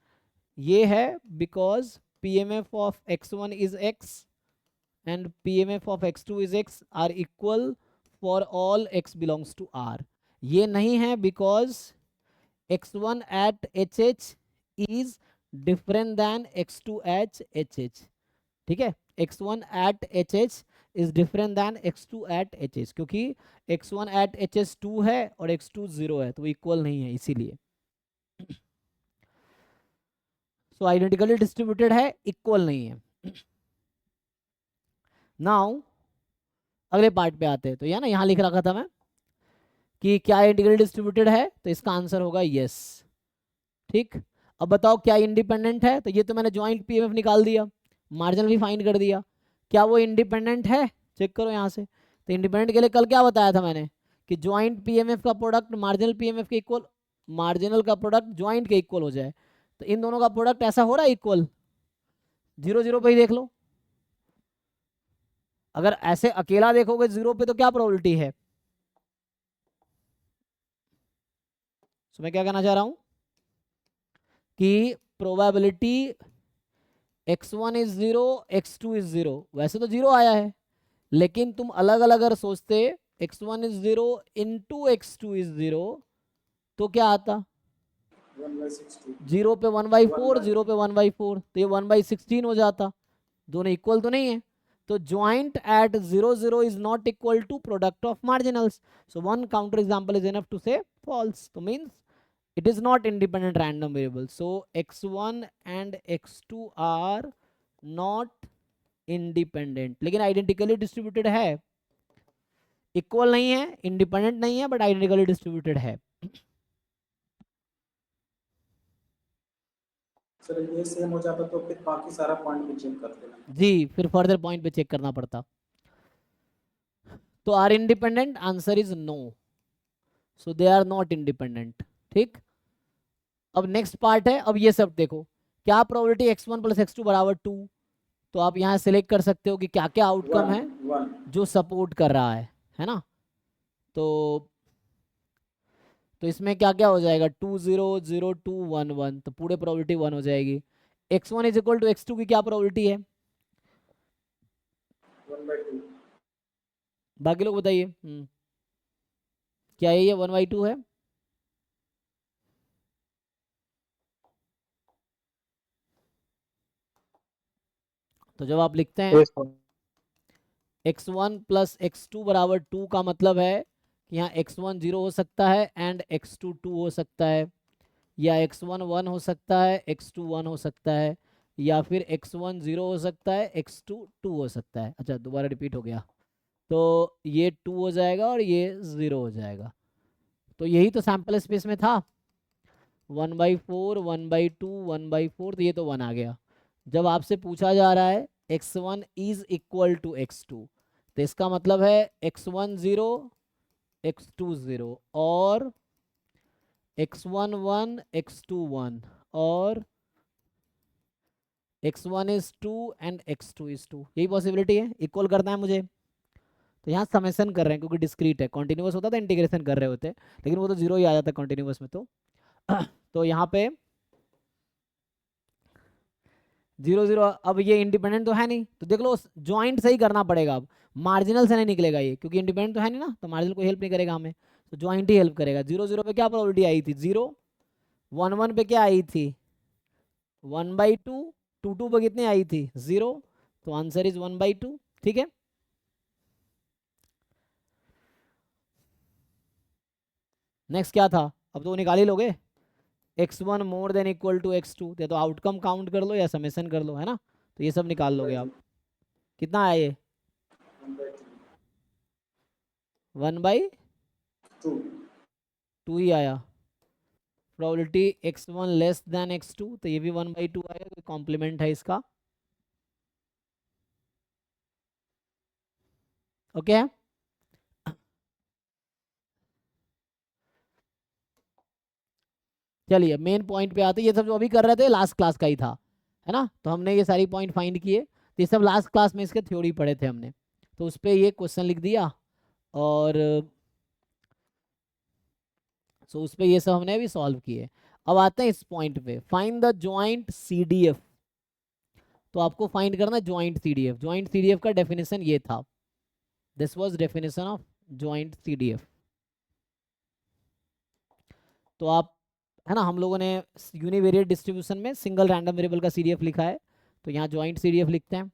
PMF of x1 is x and PMF of x2 is x are equal for all x belongs to R। ये नहीं है because x1 at HH is different than x2 at HH। ठीक है, x1 at HH is different than x2 at HH, क्योंकि x1 at HH 2 है और x2 0 है, तो इक्वल नहीं है इसीलिए। सो आइडेंटिकली डिस्ट्रीब्यूटेड है, इक्वल नहीं है। नाउ अगले पार्ट पे आते हैं। तो यह ना यहाँ लिख रखा था मैं कि क्या आइडेंटिकली डिस्ट्रीब्यूटेड है, तो इसका आंसर होगा यस। ठीक, अब बताओ क्या इंडिपेंडेंट है। तो ये तो मैंने ज्वाइंट PMF निकाल दिया, मार्जिनल भी फाइंड कर दिया, क्या वो इंडिपेंडेंट है, चेक करो यहाँ से। तो इंडिपेंडेंट के लिए कल क्या बताया था मैंने कि ज्वाइंट PMF का प्रोडक्ट मार्जिनल PMF के इक्वल, मार्जिनल का प्रोडक्ट ज्वाइंट के इक्वल हो जाए। तो इन दोनों का प्रोडक्ट ऐसा हो रहा है इक्वल, 0 0 पे ही देख लो। अगर ऐसे अकेला देखोगे 0 पे तो क्या प्रोबेबिलिटी है। तो मैं क्या कहना चाह रहा हूं कि probability x1 is 0 x2 is 0, वैसे तो 0 आया है, लेकिन तुम अलग अलग अगर सोचते x1 is 0 into x2 is 0 तो क्या आता, 0 पे 1/4, 0 पे 1/4, तो ये 1/16 हो जाता। दोनों इक्वल तो नहीं है, तो joint at 0 0 is not equal to product of marginals. So one counter example is enough to say false, तो means it is not independent random variable. So x1 and x2 are not independent, लेकिन identically distributed है, equal नहीं है, independent नहीं है, but identically distributed है। Sir ये same हो जाता तो फिर बाकी सारा पॉइंट भी चेक कर लेना जी, फिर फर्दर पॉइंट पे चेक करना पड़ता। तो are independent, answer is no, so they are not independent. ठीक, अब नेक्स्ट पार्ट है। अब ये सब देखो, क्या प्रोबेबिलिटी x1 प्लस x2 बराबर 2, तो आप यहाँ सेलेक्ट कर सकते हो कि क्या क्या आउटकम है जो सपोर्ट कर रहा है ना। तो इसमें क्या क्या हो जाएगा, 2 0 0 2 1 1, तो पूरे प्रोबेबिलिटी 1 हो जाएगी। x1 is equal to x2 की क्या प्रोबेबिलिटी है, 1/2। बाकी लोग बताइए। क्या ये 1/2 है, तो जब आप लिखते हैं x1 प्लस x2 बराबर 2 का मतलब है कि यहाँ x1 0 हो सकता है एंड x2 2 हो सकता है, या x1 1 हो सकता है, x2 1 हो सकता है, या फिर x1 0 हो सकता है, x2 2 हो सकता है। अच्छा दोबारा रिपीट हो गया, तो ये 2 हो जाएगा और ये 0 हो जाएगा। तो यही तो सैंपल स्पेस में था, 1/4 1/2 1/4, तो ये तो 1 आ गया। जब आपसे पूछा जा रहा है x1 is equal to x2, तो इसका मतलब है x1 0 x2 0 और x1 1 x2 1 और x1 is 2 and x2 is 2, यही पॉसिबिलिटी है। इक्वल करना है मुझे, तो यहाँ समेशन कर रहे हैं क्योंकि डिस्क्रीट है। कॉन्टिन्यूस होता तो इंटीग्रेशन कर रहे होते, लेकिन वो तो 0 ही आ जाता है कॉन्टिन्यूस में। तो यहाँ पे 0 0, अब ये इंडिपेंडेंट तो है नहीं, तो देख लो ज्वाइंट सही करना पड़ेगा। अब मार्जिनल से नहीं निकलेगा ये, क्योंकि इंडिपेंडेंट तो है नहीं ना, तो मार्जिनल कोई हेल्प नहीं करेगा हमें, तो ज्वाइंट ही हेल्प करेगा। 0 0 पे क्या प्रोबेबिलिटी आई थी 0, 1 1 पे क्या आई थी 1/2, 2 2 पे कितनी आई थी 0, तो आंसर इज 1/2। ठीक है, नेक्स्ट क्या था, अब तो निकाल ही लोगे, x1 more than equal to x2, तो आउटकम काउंट कर लो या समेशन कर लो, है ना, तो ये सब निकाल लोगे आप। कितना आया ये 1/2 2 ही आया। Probability x1 less then x2, तो ये भी 1/2 आएगा, कोई कॉम्प्लीमेंट है इसका। ओके है, चलिए मेन पॉइंट पे आते हैं। ये सब जो अभी कर रहे थे लास्ट क्लास का ही था, है ना, तो हमने ये सारी पॉइंट फाइंड किए, तो ये सब लास्ट क्लास में इसके थ्योरी पढ़े थे हमने, तो उस पर ये क्वेश्चन लिख दिया, और सो उस पर ये सब हमने अभी सॉल्व किए। अब आते हैं इस पॉइंट पे, फाइंड द जॉइंट CDF। तो आपको फाइंड करना है जॉइंट CDF। जॉइंट CDF का डेफिनेशन ये था, this was definition of joint CDF। तो आप, है ना, हम लोगों ने यूनिवेरिएट डिस्ट्रीब्यूशन में सिंगल रैंडम वेरिएबल का CDF लिखा है, तो यहाँ जॉइंट CDF लिखते हैं।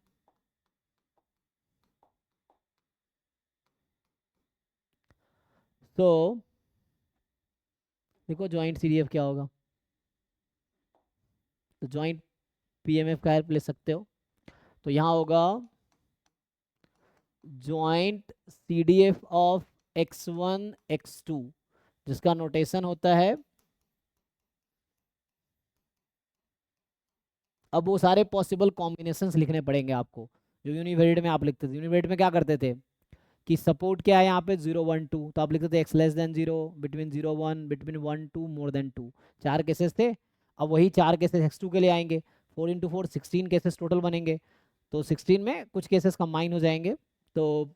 तो देखो जॉइंट CDF क्या होगा, तो जॉइंट PMF का हेल्प ले सकते हो, तो यहाँ होगा joint CDF of x1 x2, जिसका नोटेशन होता है, अब वो सारे पॉसिबल कॉम्बिनेशंस लिखने पड़ेंगे आपको, जो यूनिवेरिएट में आप लिखते थे। यूनिवेरिएट में क्या करते थे कि सपोर्ट क्या है यहाँ पे 0 1 2, तो आप लिखते थे x less than 0, between 0 1, between 1 2, more than 2, 4 cases थे। अब वही 4 केसेस x2 के लिए आएंगे, 4 × 4 16 केसेस टोटल बनेंगे, तो 16 में कुछ केसेस कंबाइन हो जाएंगे, तो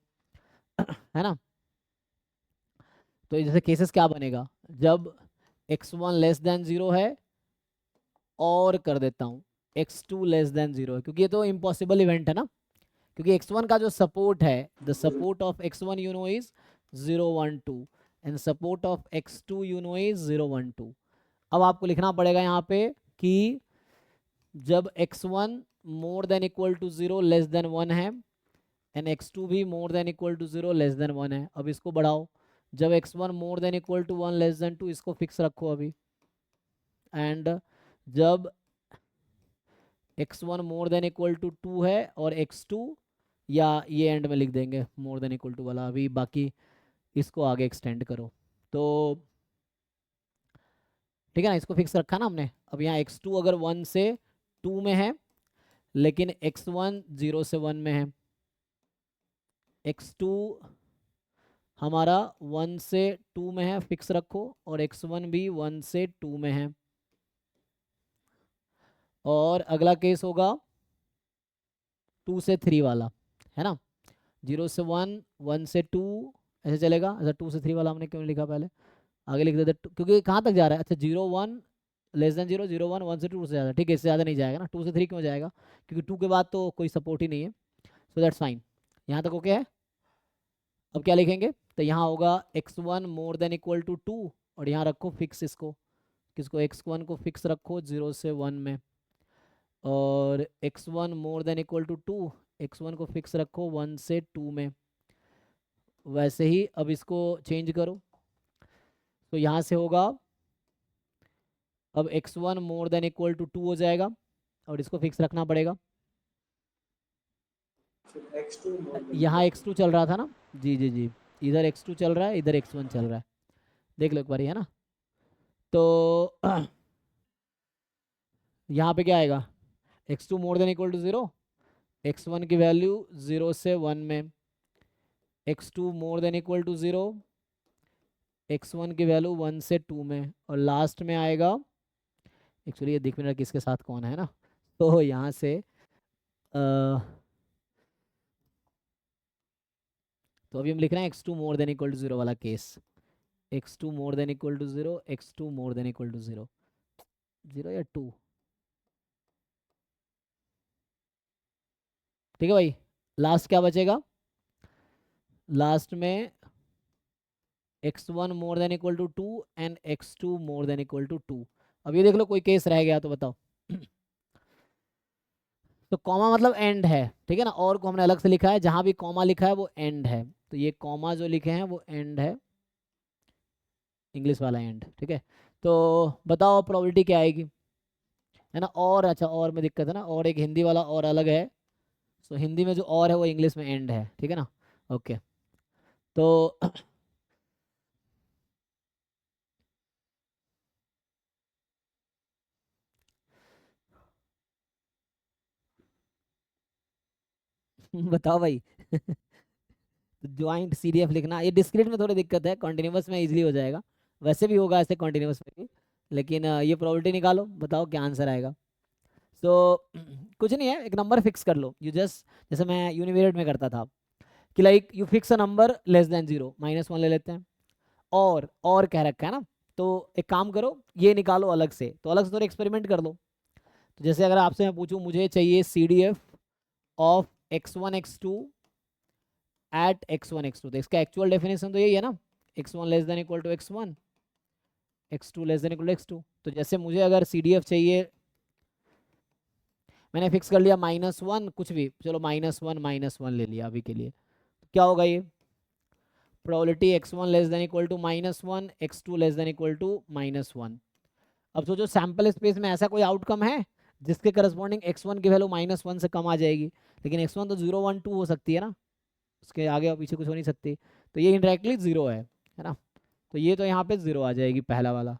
है ना, तो जैसे केसेस क्या बनेगा, जब x1 लेस देन 0 है, और कर देता हूँ x2 लेस देन 0 है, क्योंकि ये तो इम्पॉसिबल इवेंट है ना, क्योंकि x1 का जो सपोर्ट है, the support of x1 you know is 0 1 2, and support of x2 you know is 0 1 2। अब आपको लिखना पड़ेगा यहाँ पे कि जब x1 more than equal to 0 less than 1 है, एंड x2 भी more than equal to 0 less than 1 है। अब इसको बढ़ाओ, जब x1 more than equal to 1 less than 2, इसको फिक्स रखो अभी, एंड जब x1 more than equal to 2 है, और x2, या ये एंड में लिख देंगे मोर देन इक्वल टू वाला, अभी बाकी इसको आगे एक्सटेंड करो, तो ठीक है ना, इसको फिक्स रखा ना हमने। अब यहाँ x2 अगर 1 से 2 में है, लेकिन x1 0 से 1 में है, x2 हमारा 1 से 2 में है, फिक्स रखो, और x1 भी 1 से 2 में है। और अगला केस होगा 2 से 3 वाला, है ना, 0 से 1, 1 से 2, ऐसे चलेगा। ऐसा 2 से 3 वाला हमने क्यों लिखा, पहले आगे लिख देते, क्योंकि कहाँ तक जा रहा है, अच्छा 0 1 लेस देन 0, 0 1, 1 से 2 से ज़्यादा, ठीक है, इससे ज़्यादा नहीं जाएगा ना, 2 से 3 क्यों जाएगा, क्योंकि 2 के बाद तो कोई सपोर्ट ही नहीं है, सो दैट्स फाइन, यहाँ तक ओके है। अब क्या लिखेंगे, तो यहाँ होगा x1 more than equal to 2, और यहाँ रखो फिक्स इसको, किसको, x1 को फिक्स रखो 0 से 1 में, और x1 more than equal to 2, x1 को फिक्स रखो 1 से 2 में। वैसे ही अब इसको चेंज करो, तो यहाँ से होगा, अब x1 more than equal to 2 हो जाएगा, और इसको फिक्स रखना पड़ेगा। x2 more than यहाँ equal x2 चल रहा था ना, जी जी जी, इधर x2 चल रहा है, इधर x1 चल रहा है, देख लो एक बार, है ना, तो यहाँ पे क्या आएगा, x2 more than equal to 0, x1 की वैल्यू 0 से 1 में, x2 more than equal to 0, x1 की वैल्यू 1 से 2 में, और लास्ट में आएगा, एक्चुअली ये देख मेरा किसके साथ कौन है ना, तो यहाँ से तो अभी हम लिख रहे हैं x2 more than equal to 0 वाला case, x2 more than equal to 0, x2 more than equal to 0, 0 या 2, ठीक है भाई। लास्ट क्या बचेगा, लास्ट में x1 more than equal to 2 and x2 more than equal to 2। अब ये देख लो कोई केस रह गया तो बताओ। तो कॉमा मतलब एंड है, ठीक है ना, और को हमने अलग से लिखा है, जहां भी कॉमा लिखा है वो एंड है, तो ये कॉमा जो लिखे हैं वो एंड है, इंग्लिश वाला एंड, ठीक है। तो बताओ प्रोबेबिलिटी क्या आएगी, है ना। और अच्छा, और में दिक्कत है ना, और एक हिंदी वाला और अलग है, सो हिंदी में जो और है वो इंग्लिश में एंड है, ठीक है ना। ओके तो बताओ भाई। ज्वाइंट सीडीएफ लिखना, ये डिस्क्रीट में थोड़ी दिक्कत है, कॉन्टिन्यूस में इजीली हो जाएगा, वैसे भी होगा ऐसे कॉन्टिन्यूस में भी, लेकिन ये प्रोबेबिलिटी निकालो, बताओ क्या आंसर आएगा। सो कुछ नहीं है, एक नंबर फिक्स कर लो, यू जस्ट, जैसे मैं यूनिवेरिएट में करता था कि like you fix a number less than 0, -1 ले लेते हैं, और कह रखा है ना, तो एक काम करो ये निकालो अलग से, तो अलग से थोड़ा एक्सपेरिमेंट कर लो। तो जैसे अगर आपसे मैं पूछूं मुझे चाहिए CDF of x1 x2 eight x1 x2, तो इसका एक्चुअल डेफिनेशन तो यही है ना, x1 less than equal to x1, x2 less than equal to x2। तो जैसे मुझे अगर CDF चाहिए, मैंने फिक्स कर लिया -1, कुछ भी चलो -1 ले लिया अभी के लिए, क्या होगा ये probability x1 less than equal to -1, x2 less than equal to -1। अब सोचो सैंपल स्पेस में ऐसा कोई आउटकम है जिसके करस्पॉन्डिंग x1 की वैल्यू -1 से कम आ जाएगी, लेकिन x1 तो 0 1 2 हो सकती है ना, उसके आगे और पीछे कुछ हो नहीं सकती, तो ये इंडायरेक्टली 0 है ना, तो ये तो यहाँ पे 0 आ जाएगी पहला वाला।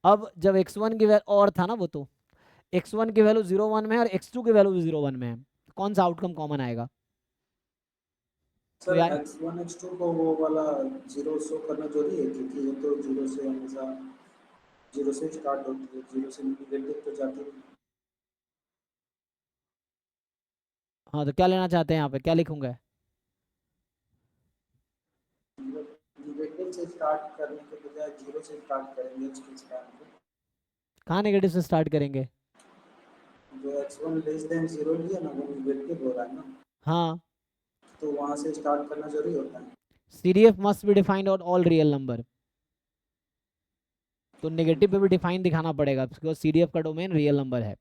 अब जब x1 की वैल्यू और था ना, वो तो x1 की वैल्यू 0 1 में है और x2 की वैल्यू भी 0 1 में है, कौन सा आउटकम कॉमन आएगा। सर तो यार x1 x2 को वो वाला 0 शो करना जरूरी है, क्योंकि वो तो 0 से हमेशा 0 से स्टार्ट होती है, 0 से नेगेटिव तो जाती है। हाँ, तो क्या लेना चाहते हैं यहाँ पे, क्या लिखूंगा। नेगेटिव से स्टार्ट करने के बजाय 0 से स्टार्ट करेंगे इसके स्टार्ट को। कहाँ नेगेटिव से स्टार्ट करेंगे। जो x1 लेस देन 0 लिया ना, वो नेगेटिव हो रहा है ना, हाँ, तो वहाँ से स्टार्ट करना जरूरी होता है। CDF must be defined on all real number, तो नेगेटिव पे भी डिफाइन दिखाना पड़ेगा, बिकॉज CDF का डोमेन रियल नंबर है,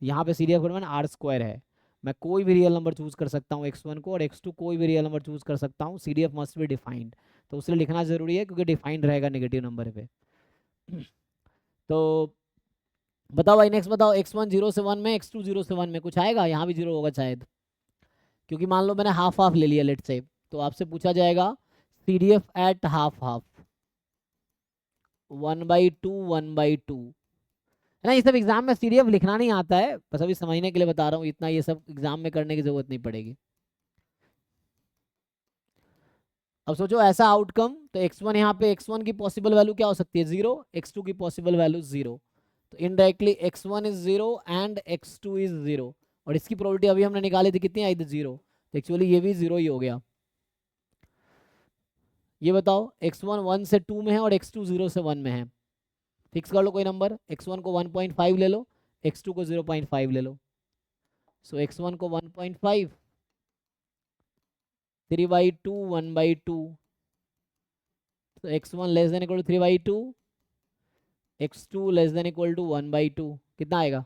यहाँ पे CDF का डोमेन R² है, मैं कोई भी रियल नंबर चूज कर सकता हूँ x1 को, और x2 कोई भी रियल नंबर चूज कर सकता हूँ, CDF मस्ट बी डिफाइंड, तो उसलिए लिखना जरूरी है क्योंकि डिफाइंड रहेगा नेगेटिव नंबर पे। तो बताओ भाई, नेक्स्ट बताओ, x1 0 से 1 में, x2 0 से 1 में कुछ आएगा, यहाँ भी 0 होगा शायद, क्योंकि मान लो मैंने हाफ हाफ ले लिया लेट से, तो आपसे पूछा जाएगा CDF एट हाफ हाफ, 1/2 1/2, है ना। ये सब एग्जाम में CDF लिखना नहीं आता है, बस अभी समझने के लिए बता रहा हूँ, इतना ये सब एग्जाम में करने की जरूरत नहीं पड़ेगी। अब सोचो ऐसा आउटकम, तो x1 यहाँ पे x1 की पॉसिबल वैल्यू क्या हो सकती है 0, x2 की पॉसिबल वैल्यू 0, तो indirectly x1 is 0 and x2 is 0, और इसकी प्रोबेबिलिटी अभी हमने निकाली थी कितनी आई थी 0, तो एक्चुअली ये भी 0 ही हो गया। ये बताओ x1 1 से 2 में है और x2 0 से 1 में है, फिक्स कर लो कोई नंबर, x1 को 1.5 ले लो, x2 को 0.5 ले लो, सो x1 को 1.5, 3/2 1/2, तो x1 less than equal to 3/2, x2 less than equal to 1/2, कितना आएगा,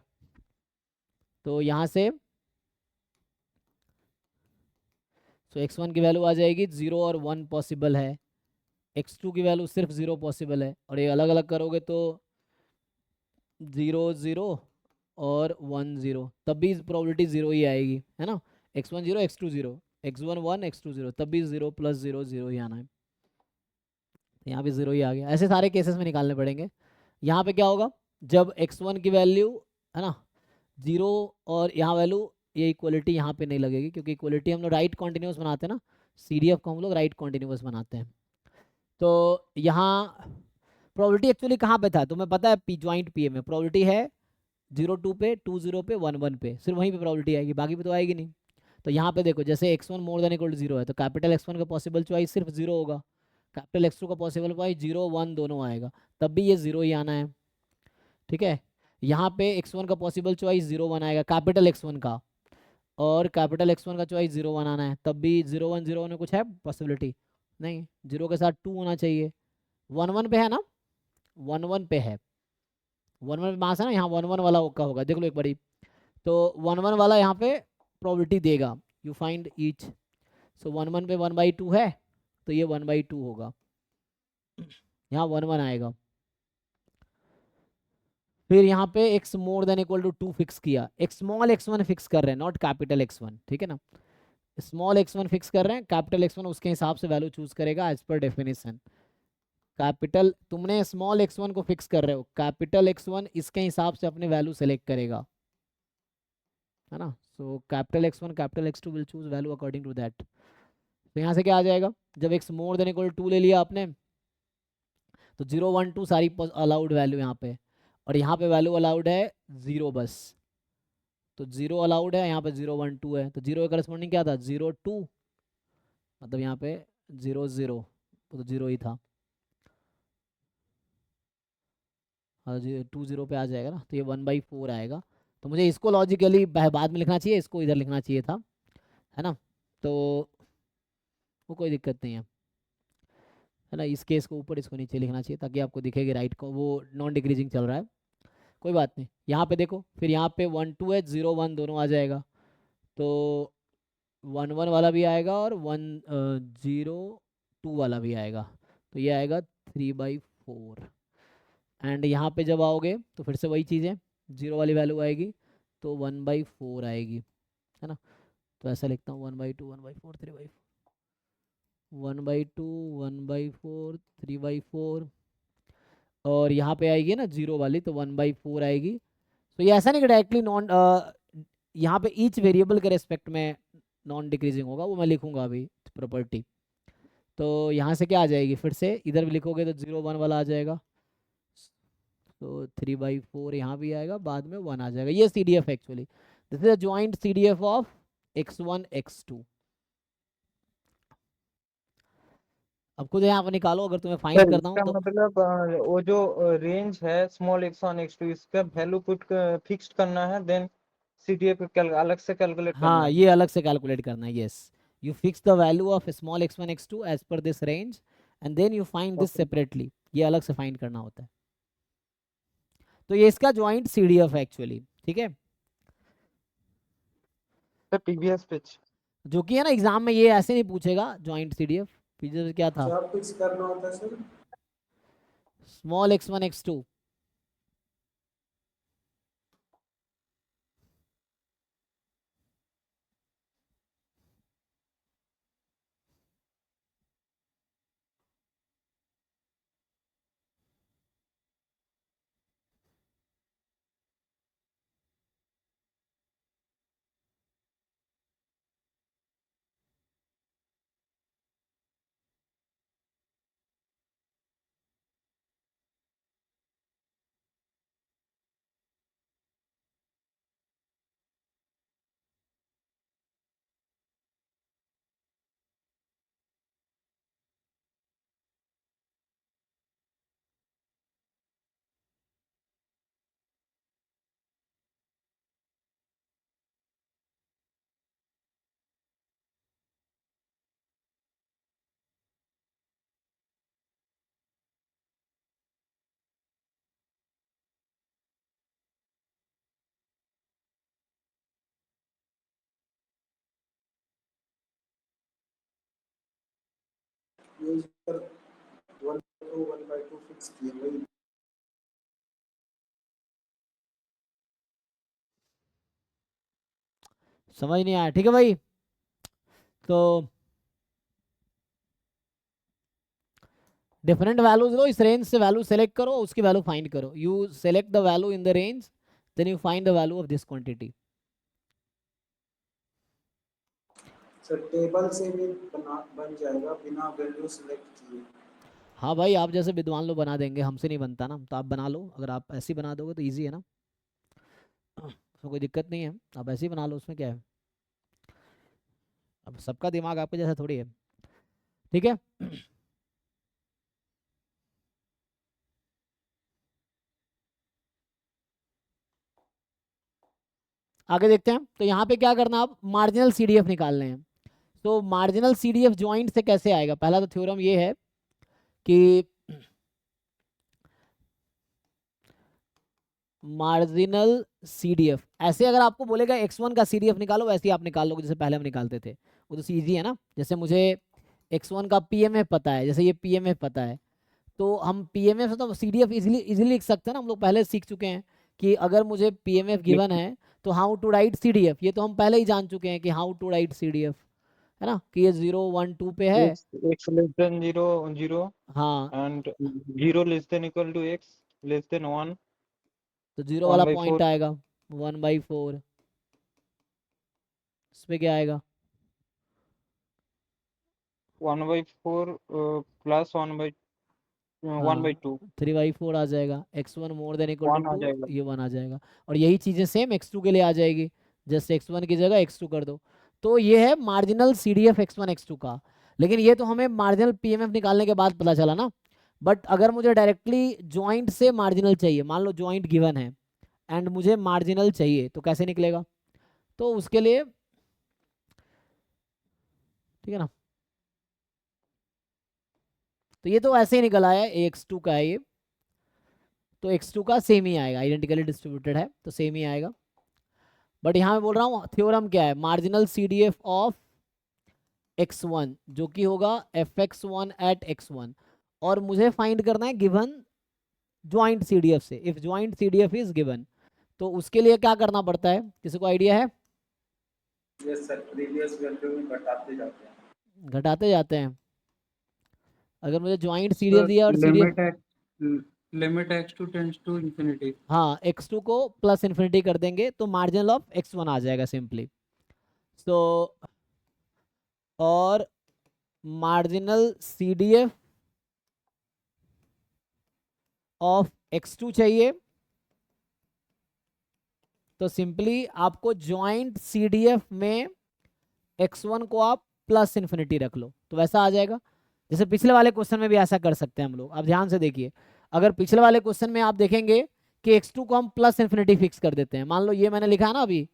तो यहाँ से x1 की वैल्यू आ जाएगी 0 और 1 पॉसिबल है, x2 की वैल्यू सिर्फ 0 पॉसिबल है, और ये अलग अलग करोगे तो 0 0 और 1 0, तब भी प्रोबेबिलिटी 0 ही आएगी, है ना, x1 0 x2 0, x1 1 x2 0, तब भी 0 + 0 0 ही आना है, यहाँ भी 0 ही आ गया। ऐसे सारे केसेस में निकालने पड़ेंगे। यहाँ पे क्या होगा, जब x1 की वैल्यू, है ना, 0 और यहाँ वैल्यू, ये इक्वलिटी यहाँ पे नहीं लगेगी, क्योंकि इक्वलिटी हम लोग राइट कॉन्टिन्यूस बनाते हैं ना, CDF को हम लोग राइट कॉन्टिन्यूस बनाते हैं। तो यहाँ प्रोबेबिलिटी एक्चुअली कहाँ पे था तुम्हें पता है, ज्वाइंट PA में प्रोबेबिलिटी है 0 2 पे, 2 0 पे, 1 1 पे, सिर्फ वहीं पे प्रोबेबिलिटी आएगी, बाकी पे तो आएगी नहीं। तो यहाँ पे देखो, जैसे x1 more than equal to 0 है, तो कैपिटल X1 का पॉसिबल चॉइस सिर्फ 0 होगा, कैपिटल X2 का पॉसिबल चॉइस 0 1 दोनों आएगा, तब भी ये 0 ही आना है, ठीक है। यहाँ पे x1 का पॉसिबल चॉइस 0 1 आएगा, कैपिटल X1 का, और कैपिटल X1 का चॉइस 0 1 आना है, तब भी 0 1 में कुछ है पॉसिबिलिटी नहीं, 0 के साथ 2 होना चाहिए। 1 1 पे है ना, 1 1 पे है, 1 1 मास है ना, यहाँ 1 1 वाला का होगा, देख लो एक बारी। तो 1 1 वाला यहाँ पे प्रोबेबिलिटी देगा, यू फाइंड ईच। सो 1 1 पे 1/2 है, तो ये 1/2 होगा, यहाँ 1 1 आएगा। फिर यहाँ पे x more than equal to 2 fix किया, एक स्मॉल x1 फिक्स कर रहे हैं, नॉट कैपिटल X1, ठीक है ना। स्मॉल x1 फिक्स कर रहे हैं, कैपिटल X1 उसके हिसाब से वैल्यू चूज करेगा एज पर डेफिनेशन। कैपिटल तुमने स्मॉल x1 को फिक्स कर रहे हो, कैपिटल X1 इसके हिसाब से अपने वैल्यू सेलेक्ट करेगा, है ना। So capital X1 capital X2 will choose value according to that. तो यहाँ से क्या आ जाएगा, जब x more than equal to 2 ले लिया आपने, तो 0 1 2 सारी अलाउड वैल्यू यहाँ पे, और यहाँ पे वैल्यू अलाउड है 0 बस। तो 0 अलाउड है, यहाँ पे 0 1 2 है, तो 0 के करस्पॉन्डिंग क्या था 0 2, मतलब यहाँ पे 0 0, तो 0 ही था, हाँ 2 0 पे आ जाएगा ना, तो ये 1/4 आएगा। तो मुझे इसको लॉजिकली बाद में लिखना चाहिए, इसको इधर लिखना चाहिए था, है ना। तो वो कोई दिक्कत नहीं है ना, इस केस को ऊपर इसको नीचे लिखना चाहिए ताकि आपको दिखेगी राइट को, वो नॉन डिक्रीजिंग चल रहा है, कोई बात नहीं। यहाँ पे देखो, फिर यहाँ पे 1 2 है, 0 1 दोनों आ जाएगा, तो 1 1 वाला भी आएगा और 0 2 वाला भी आएगा, तो ये आएगा 3/4। एंड यहाँ पे जब आओगे तो फिर से वही चीज़ है, 0 वाली वैल्यू आएगी तो 1/4 आएगी, है ना। तो ऐसा लिखता हूँ 1/2 1/4 3/4, 1/2 1/4 3/4, और यहाँ पे आएगी ना 0 वाली, तो 1/4 आएगी। तो ये ऐसा नहीं कि डायरेक्टली नॉन, यहाँ पे ईच वेरिएबल के रेस्पेक्ट में नॉन डिक्रीजिंग होगा, वो मैं लिखूंगा अभी प्रॉपर्टी। तो यहाँ से क्या आ जाएगी, फिर से इधर भी लिखोगे तो 0 1 वाला आ जाएगा, तो 3/4 यहाँ भी आएगा, बाद में 1 आ जाएगा। ये CDF actually, this is a joint CDF of x1 x2। अब खुद यहाँ पर निकालो, अगर तुम्हें फाइंड सर करना हो इसका तो। मतलब वो जो रेंज है स्मॉल x1 x2 इसका वैल्यू पुट फिक्स्ड करना है, देन CDF अलग से कैलकुलेट करना हाँ, है। ये अलग से कैलकुलेट करना है, yes. You fix the value of small x1 x2 as per this range, and then you find this okay separately, ये अलग से फाइंड करना होता है। तो ये इसका जॉइंट CDF है एक्चुअली, ठीक है, सर प्रीवियस पेज। जो कि है ना एग्जाम में ये ऐसे नहीं पूछेगा जॉइंट CDF। पीछे क्या था, क्या फिक्स करना होता है सर? स्मॉल x1 x2, ये सर 1/2 फिक्स किया वही। समझ नहीं आया, ठीक है भाई। तो डिफरेंट वैल्यूज लो, इस रेंज से वैल्यू सेलेक्ट करो, उसकी वैल्यू फाइंड करो, you select the value in the range, then you find the value of this quantity. Sir table से भी बन जाएगा बिना वैल्यू सिलेक्ट किए। हाँ भाई, आप जैसे विद्वान लोग बना देंगे, हमसे नहीं बनता ना, तो आप बना लो, अगर आप ऐसे ही बना दोगे तो ईजी है ना, उसमें कोई दिक्कत नहीं है, आप ऐसे ही बना लो, उसमें क्या है, अब सबका दिमाग आपके जैसा थोड़ी है, ठीक है। आगे देखते हैं। तो यहाँ पे क्या करना, आप मार्जिनल CDF निकालने हैं। तो मार्जिनल CDF ज्वाइंट से कैसे आएगा, पहला तो थ्योरम ये है कि मार्जिनल CDF, ऐसे अगर आपको बोलेगा x1 का CDF निकालो, वैसे ही आप निकाल लोगे जैसे पहले हम निकालते थे, वो तो इजी है ना। जैसे मुझे x1 का PMF पता है, जैसे ये PMF पता है, तो हम PMF से तो CDF इजीली लिख सकते हैं ना, हम लोग पहले सीख चुके हैं कि अगर मुझे PMF गिवन है तो हाउ टू राइट CDF, ये तो हम पहले ही जान चुके हैं कि हाउ टू राइट CDF, है ना, कि ये 0 1 2 पे है। x less than 0 0 हाँ, and 0 less than equal to x less than 1 तो 0 वाला 1/4 पॉइंट आएगा 1/4, इस पे क्या आएगा 1/4 plus 1/2 3/4 आ जाएगा, x1 मोर देन इक्वल 1 आ टू 2, जाएगा। ये 1 आ जाएगा। और यही चीज़ें सेम x2 के लिए आ जाएगी, जस्ट x1 की जगह x2 कर दो। तो ये है मार्जिनल CDF x1 x2 का। लेकिन ये तो हमें मार्जिनल PMF निकालने के बाद पता चला ना। बट अगर मुझे डायरेक्टली ज्वाइंट से मार्जिनल चाहिए, मान लो ज्वाइंट गिवन है एंड मुझे मार्जिनल चाहिए, तो कैसे निकलेगा, तो उसके लिए ठीक है ना, तो ये तो ऐसे ही निकल आया, x2 का है ये, तो x2 का सेम ही आएगा, आइडेंटिकली डिस्ट्रीब्यूटेड है तो सेम ही आएगा। बट यहाँ मैं बोल रहा हूँ थ्योरम क्या है, मार्जिनल CDF ऑफ x1 जो कि होगा fx1 एट x1, और मुझे फाइंड करना है गिवन ज्वाइंट CDF से, if joint CDF is given, तो उसके लिए क्या करना पड़ता है, किसी को आइडिया है। यस सर, प्रीवियस वैल्यू में घटाते जाते हैं। घटाते जाते हैं, अगर मुझे ज्वाइंट CDF दिया और CDF, limit x2 tends to infinity. हाँ x2 को प्लस इन्फिनिटी कर देंगे तो मार्जिनल ऑफ x1 आ जाएगा सिंपली। सो और मार्जिनल CDF ऑफ x2 चाहिए, तो सिंपली आपको ज्वाइंट CDF में x1 को आप प्लस इन्फिनिटी रख लो तो वैसा आ जाएगा। जैसे पिछले वाले क्वेश्चन में भी ऐसा कर सकते हैं हम लोग, आप ध्यान से देखिए। अगर पिछले वाले क्वेश्चन में आप देखेंगे कि x2 को हम प्लस इन्फिनिटी फिक्स कर देते हैं, मान लो ये मैंने लिखा है ना, अभी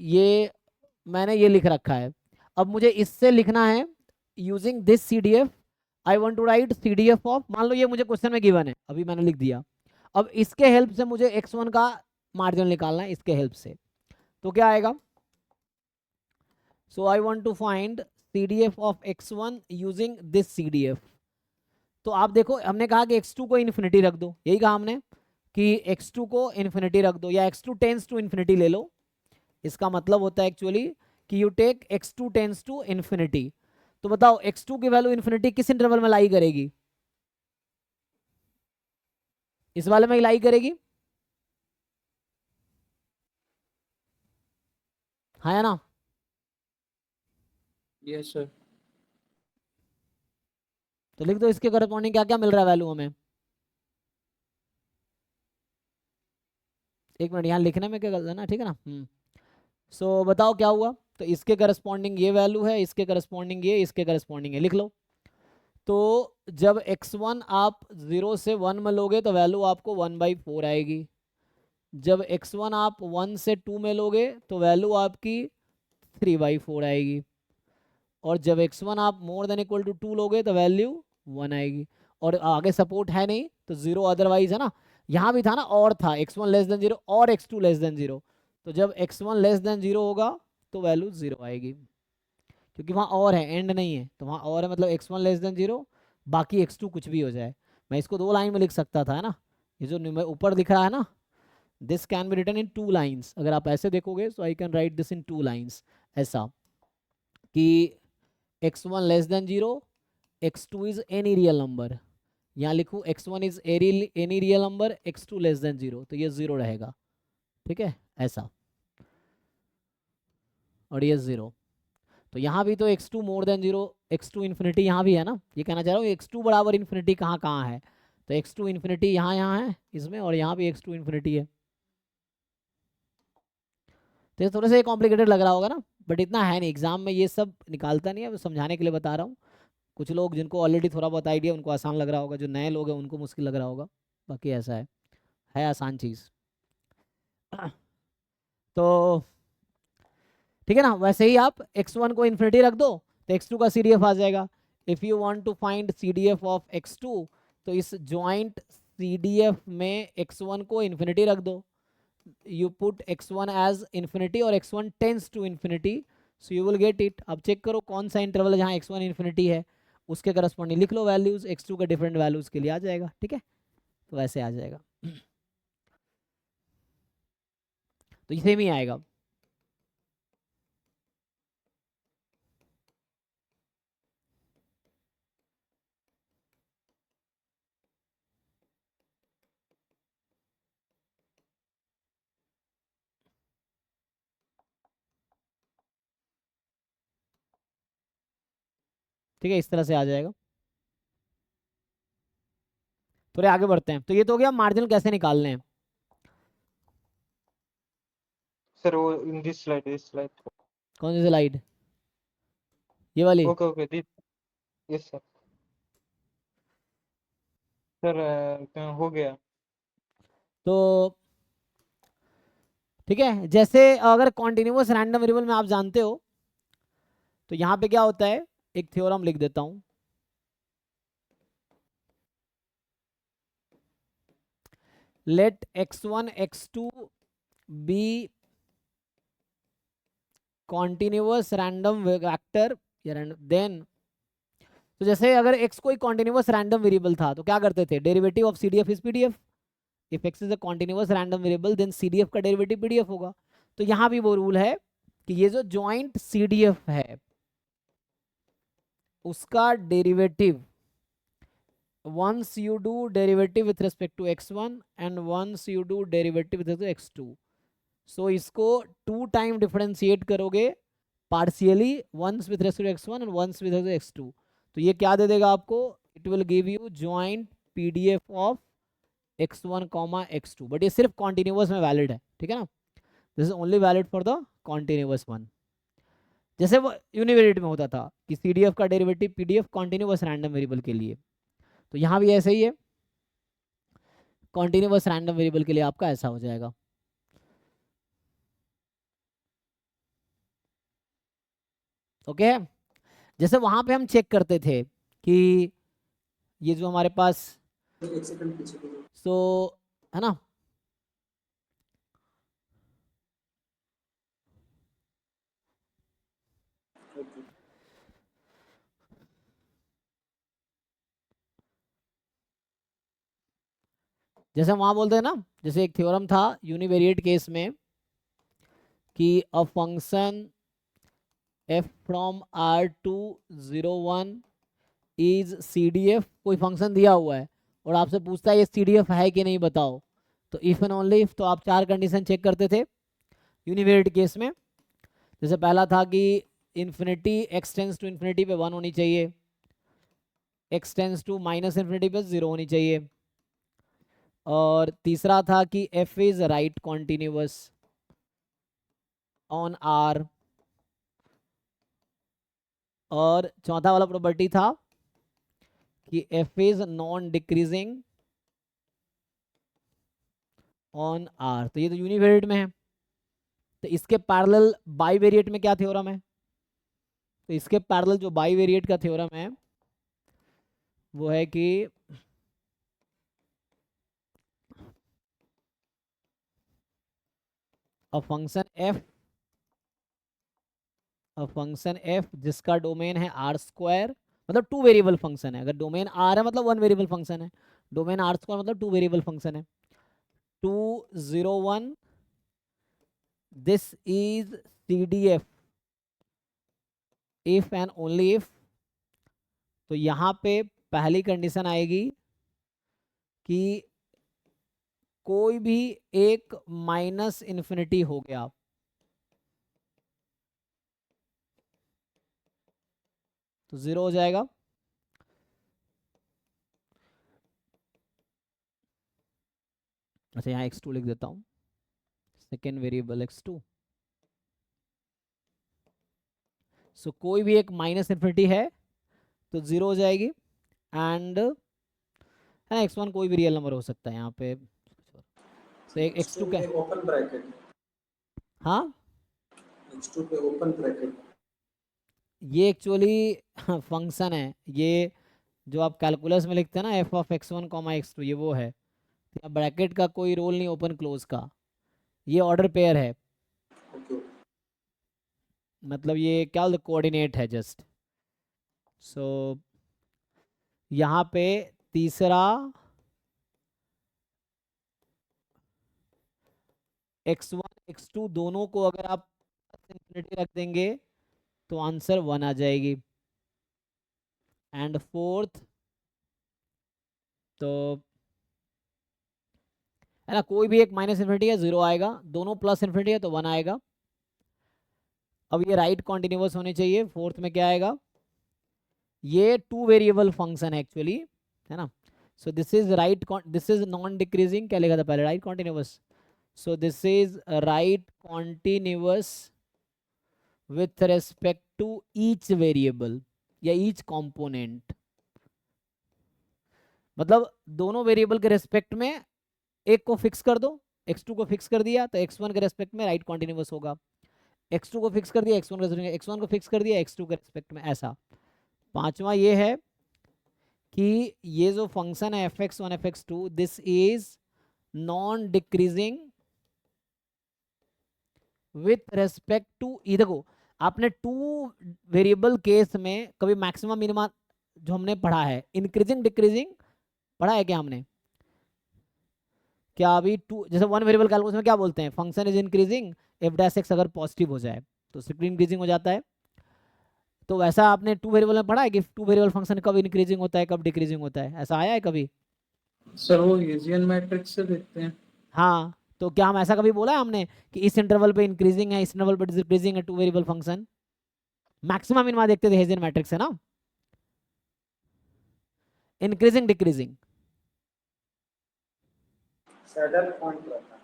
ये मैंने ये लिख रखा है, अब मुझे इससे लिखना है using this CDF, I want to write CDF of, मान लो ये मुझे क्वेश्चन में गिवन है, अभी मैंने लिख दिया, अब इसके हेल्प से मुझे x1 का मार्जिन निकालना है, इसके हेल्प से, तो क्या आएगा, so I want to find CDF of x1 using this CDF। तो आप देखो हमने कहा कि x2 को इन्फिनिटी रख दो, यही कहा हमने कि x2 को इन्फिनिटी रख दो, या x2 टेंस टू इन्फिनिटी ले लो, इसका मतलब होता है एक्चुअली कि you take x2 tends to infinity. तो बताओ x2 की वैल्यू इन्फिनिटी किस इंटरवल में लाई करेगी, इस वाले में लाई करेगी, है ना। Yes sir. तो लिख दो इसके करस्पॉन्डिंग क्या क्या मिल रहा है वैल्यू हमें, एक मिनट यहाँ लिखने में क्या गलत है ना, ठीक है ना। सो बताओ क्या हुआ, तो इसके करस्पॉन्डिंग ये वैल्यू है, इसके करस्पॉन्डिंग ये, इसके करस्पॉन्डिंग है, लिख लो। तो जब x1 आप 0 से 1 में लोगे तो वैल्यू आपको 1/4 आएगी, जब x1 आप 1 से 2 में लोगे तो वैल्यू आपकी 3/4 आएगी, और जब x1 आप मोर देन इक्वल टू 2 लोगे तो वैल्यू 1 आएगी। और आगे सपोर्ट है नहीं तो 0 अदरवाइज, है ना, यहाँ भी था ना, और था x1 लेस देन 0 और x2 लेस देन 0, तो जब x1 लेस देन 0 होगा तो वैल्यू 0 आएगी, क्योंकि वहाँ और है, एंड नहीं है, तो वहाँ और है, मतलब x1 लेस देन 0, बाकी x2 कुछ भी हो जाए। मैं इसको 2 लाइन में लिख सकता था, है ना, ये जो ऊपर दिख रहा है ना, this can be written in 2 lines, अगर आप ऐसे देखोगे तो I can write this in 2 lines, ऐसा कि x1 less than 0, x2 is any real number, यहाँ लिखूँ x1 is any real number, x2 less than 0, तो ये 0 रहेगा, ठीक है, ऐसा, और ये 0। तो यहाँ भी तो x2 more then 0, x2 infinity यहाँ भी है ना, ये कहना चाह रहा हूँ x2 बराबर इन्फिनिटी कहाँ कहाँ है, तो x2 इन्फिनिटी यहाँ है इसमें, और यहाँ भी x2 इन्फिनिटी है। तो थोड़ा सा कॉम्प्लिकेटेड लग रहा होगा ना, बट इतना है नहीं, एग्जाम में ये सब निकालता नहीं है, समझाने के लिए बता रहा हूँ। कुछ लोग जिनको ऑलरेडी थोड़ा बहुत आइडिया उनको आसान लग रहा होगा, जो नए लोग हैं उनको मुश्किल लग रहा होगा, बाकी ऐसा है आसान चीज़। तो ठीक है ना, वैसे ही आप x1 को इन्फिनिटी रख दो तो x2 का CDF आ जाएगा। If you want to find CDF of x2 तो इस जॉइंट CDF में x1 को इन्फिनिटी रख दो, you put x1 as infinity और x1 tends to infinity, so you will get it। अब चेक करो कौन सा इंटरवल है जहाँ x1 इन्फिनिटी है, उसके करस्पॉन्डिंग लिख लो वैल्यूज, x2 के डिफरेंट वैल्यूज के लिए आ जाएगा। ठीक है, तो वैसे आ जाएगा, तो सेम ही आएगा। ठीक है, इस तरह से आ जाएगा। थोड़े आगे बढ़ते हैं। तो ये तो हो गया मार्जिन कैसे निकालने हैं। सर वो इन दिस स्लाइड कौन सी स्लाइड, ये वाली? Okay okay this yes sir. Sir हो गया। तो ठीक है, जैसे अगर कॉन्टिन्यूअस रैंडम वेरिएबल में आप जानते हो तो यहाँ पे क्या होता है, एक थ्योरम लिख देता हूँ। Let x1 x2 be continuous random vector, then तो जैसे अगर x कोई कॉन्टिन्यूअस रैंडम वेरिएबल था तो क्या करते थे, derivative of CDF is PDF। If x is a continuous random variable then CDF का डेरिवेटिव PDF होगा। तो यहाँ भी वो रूल है कि ये जो जॉइंट CDF है उसका derivative, once you do derivative with respect to x1 and once you do derivative with respect to x2, so इसको 2 टाइम डिफरेंशिएट करोगे partially, once with respect to x1 and once with respect to x2, तो ये क्या दे देगा आपको, it will give you joint PDF of x1 x2, but ये सिर्फ continuous में वैलिड है। ठीक है ना, this is only valid for the continuous one. जैसे वो यूनिवेरिएट में होता था कि CDF का derivative PDF continuous random variable के लिए, तो यहाँ भी ऐसे ही है, कॉन्टिन्यूअस रैंडम वेरिएबल के लिए आपका ऐसा हो जाएगा। ओके है? जैसे वहां पे हम चेक करते थे कि ये जो हमारे पास एक सेकंड पीछे कीजिए। सो है ना, ओके जैसे वहां बोलते हैं ना, जैसे एक थ्योरम था यूनिवेरिएट केस में कि a function f from R to 0 1 is CDF, कोई फंक्शन दिया हुआ है और आपसे पूछता है ये CDF है कि नहीं बताओ, तो इफ एंड ओनली इफ, तो आप 4 कंडीशन चेक करते थे यूनिवेरिएट केस में। जैसे पहला था कि infinity x tends to infinity पे 1 होनी चाहिए, x tends to minus infinity पे 0 होनी चाहिए, और तीसरा था कि f is right continuous on R, और चौथा वाला प्रॉपर्टी था कि f is non decreasing on R। तो ये तो यूनिवेरिएट में है। तो इसके पैरेलल बाईवेरिएट में क्या थ्योरम है, तो इसके पैरेलल जो बाईवेरिएट का थ्योरम है वो है कि अ फंक्शन f जिसका डोमेन है R², मतलब 2 वेरिएबल फंक्शन है। अगर डोमेन R है मतलब 1 वेरिएबल फंक्शन है, डोमेन R² मतलब 2 वेरिएबल फंक्शन है। 2 0 1 this is CDF if and only if. तो यहाँ पे पहली कंडीशन आएगी कि कोई भी एक माइनस इन्फिनिटी हो गया, तो 0 हो जाएगा। अच्छा यहाँ x2 लिख देता हूँ, सेकेंड वेरिएबल x2। सो कोई भी एक माइनस इन्फिनिटी है तो 0 हो जाएगी, एंड है ना x1 कोई भी रियल नंबर हो सकता है यहाँ पे, तो x2 का ओपन ब्रैकेट हाँ x2 पे ओपन ब्रैकेट, ये एक्चुअली फंक्शन है, ये जो आप कैलकुलस में लिखते हैं ना F of X one comma X two, ये वो है। तो ब्रैकेट का कोई रोल नहीं ओपन क्लोज का, ये ऑर्डर पेयर है, ओके मतलब ये क्या बोलते कोऑर्डिनेट है जस्ट। सो यहाँ पे तीसरा x1 x2 दोनों को अगर आप इंफिनिटी रख देंगे तो आंसर 1 आ जाएगी। एंड फोर्थ तो है ना, कोई भी एक माइनस इन्फिनिटी है 0 आएगा, दोनों प्लस इन्फिनिटी है तो 1 आएगा। अब ये राइट कॉन्टिन्यूअस होने चाहिए। फोर्थ में क्या आएगा, ये 2 वेरिएबल फंक्शन है एक्चुअली, है ना। So this is right, this is non decreasing, क्या लिखा था पहले, right continuous. So this is right continuous with respect to each variable या ईच कंपोनेंट, मतलब दोनों वेरिएबल के रेस्पेक्ट में एक को फिक्स कर दो, x2 को फिक्स कर दिया तो x1 के रेस्पेक्ट में राइट कॉन्टिन्यूअस होगा, x2 को फिक्स कर दिया x1 के रेस्पेक्ट में, x1 को फिक्स कर दिया x2 के रेस्पेक्ट में, ऐसा। पांचवा ये है कि ये जो फंक्शन है fx1 fx2 this is non decreasing with respect to, ये देखो आपने 2 वेरिएबल केस में कभी मैक्सिमम मिनिमम जो हमने पढ़ा है इंक्रीजिंग डिक्रीजिंग पढ़ा है क्या हमने, क्या अभी 2 जैसे 1 वेरिएबल कैलकुलस में क्या बोलते हैं, function is increasing F dash x अगर पॉजिटिव हो जाए तो स्ट्रिक्टली इंक्रीजिंग हो जाता है। तो वैसा आपने 2 वेरिएबल में पढ़ा है कि 2 वेरिएबल फंक्शन कब इंक्रीजिंग होता है कब डिक्रीजिंग होता है, ऐसा आया है कभी? सर वो हेसियन मैट्रिक्स से देखते हैं। हाँ, तो क्या हम ऐसा कभी बोला है हमने कि इस इंटरवल पे इंक्रीजिंग है इस इंटरवल पे डिक्रीजिंग है 2 वेरिएबल फंक्शन? मैक्सिमम मिनिमम देखते थे हेसियन मैट्रिक्स है ना, इंक्रीजिंग डिक्रीजिंग। सैडल पॉइंट रहता है।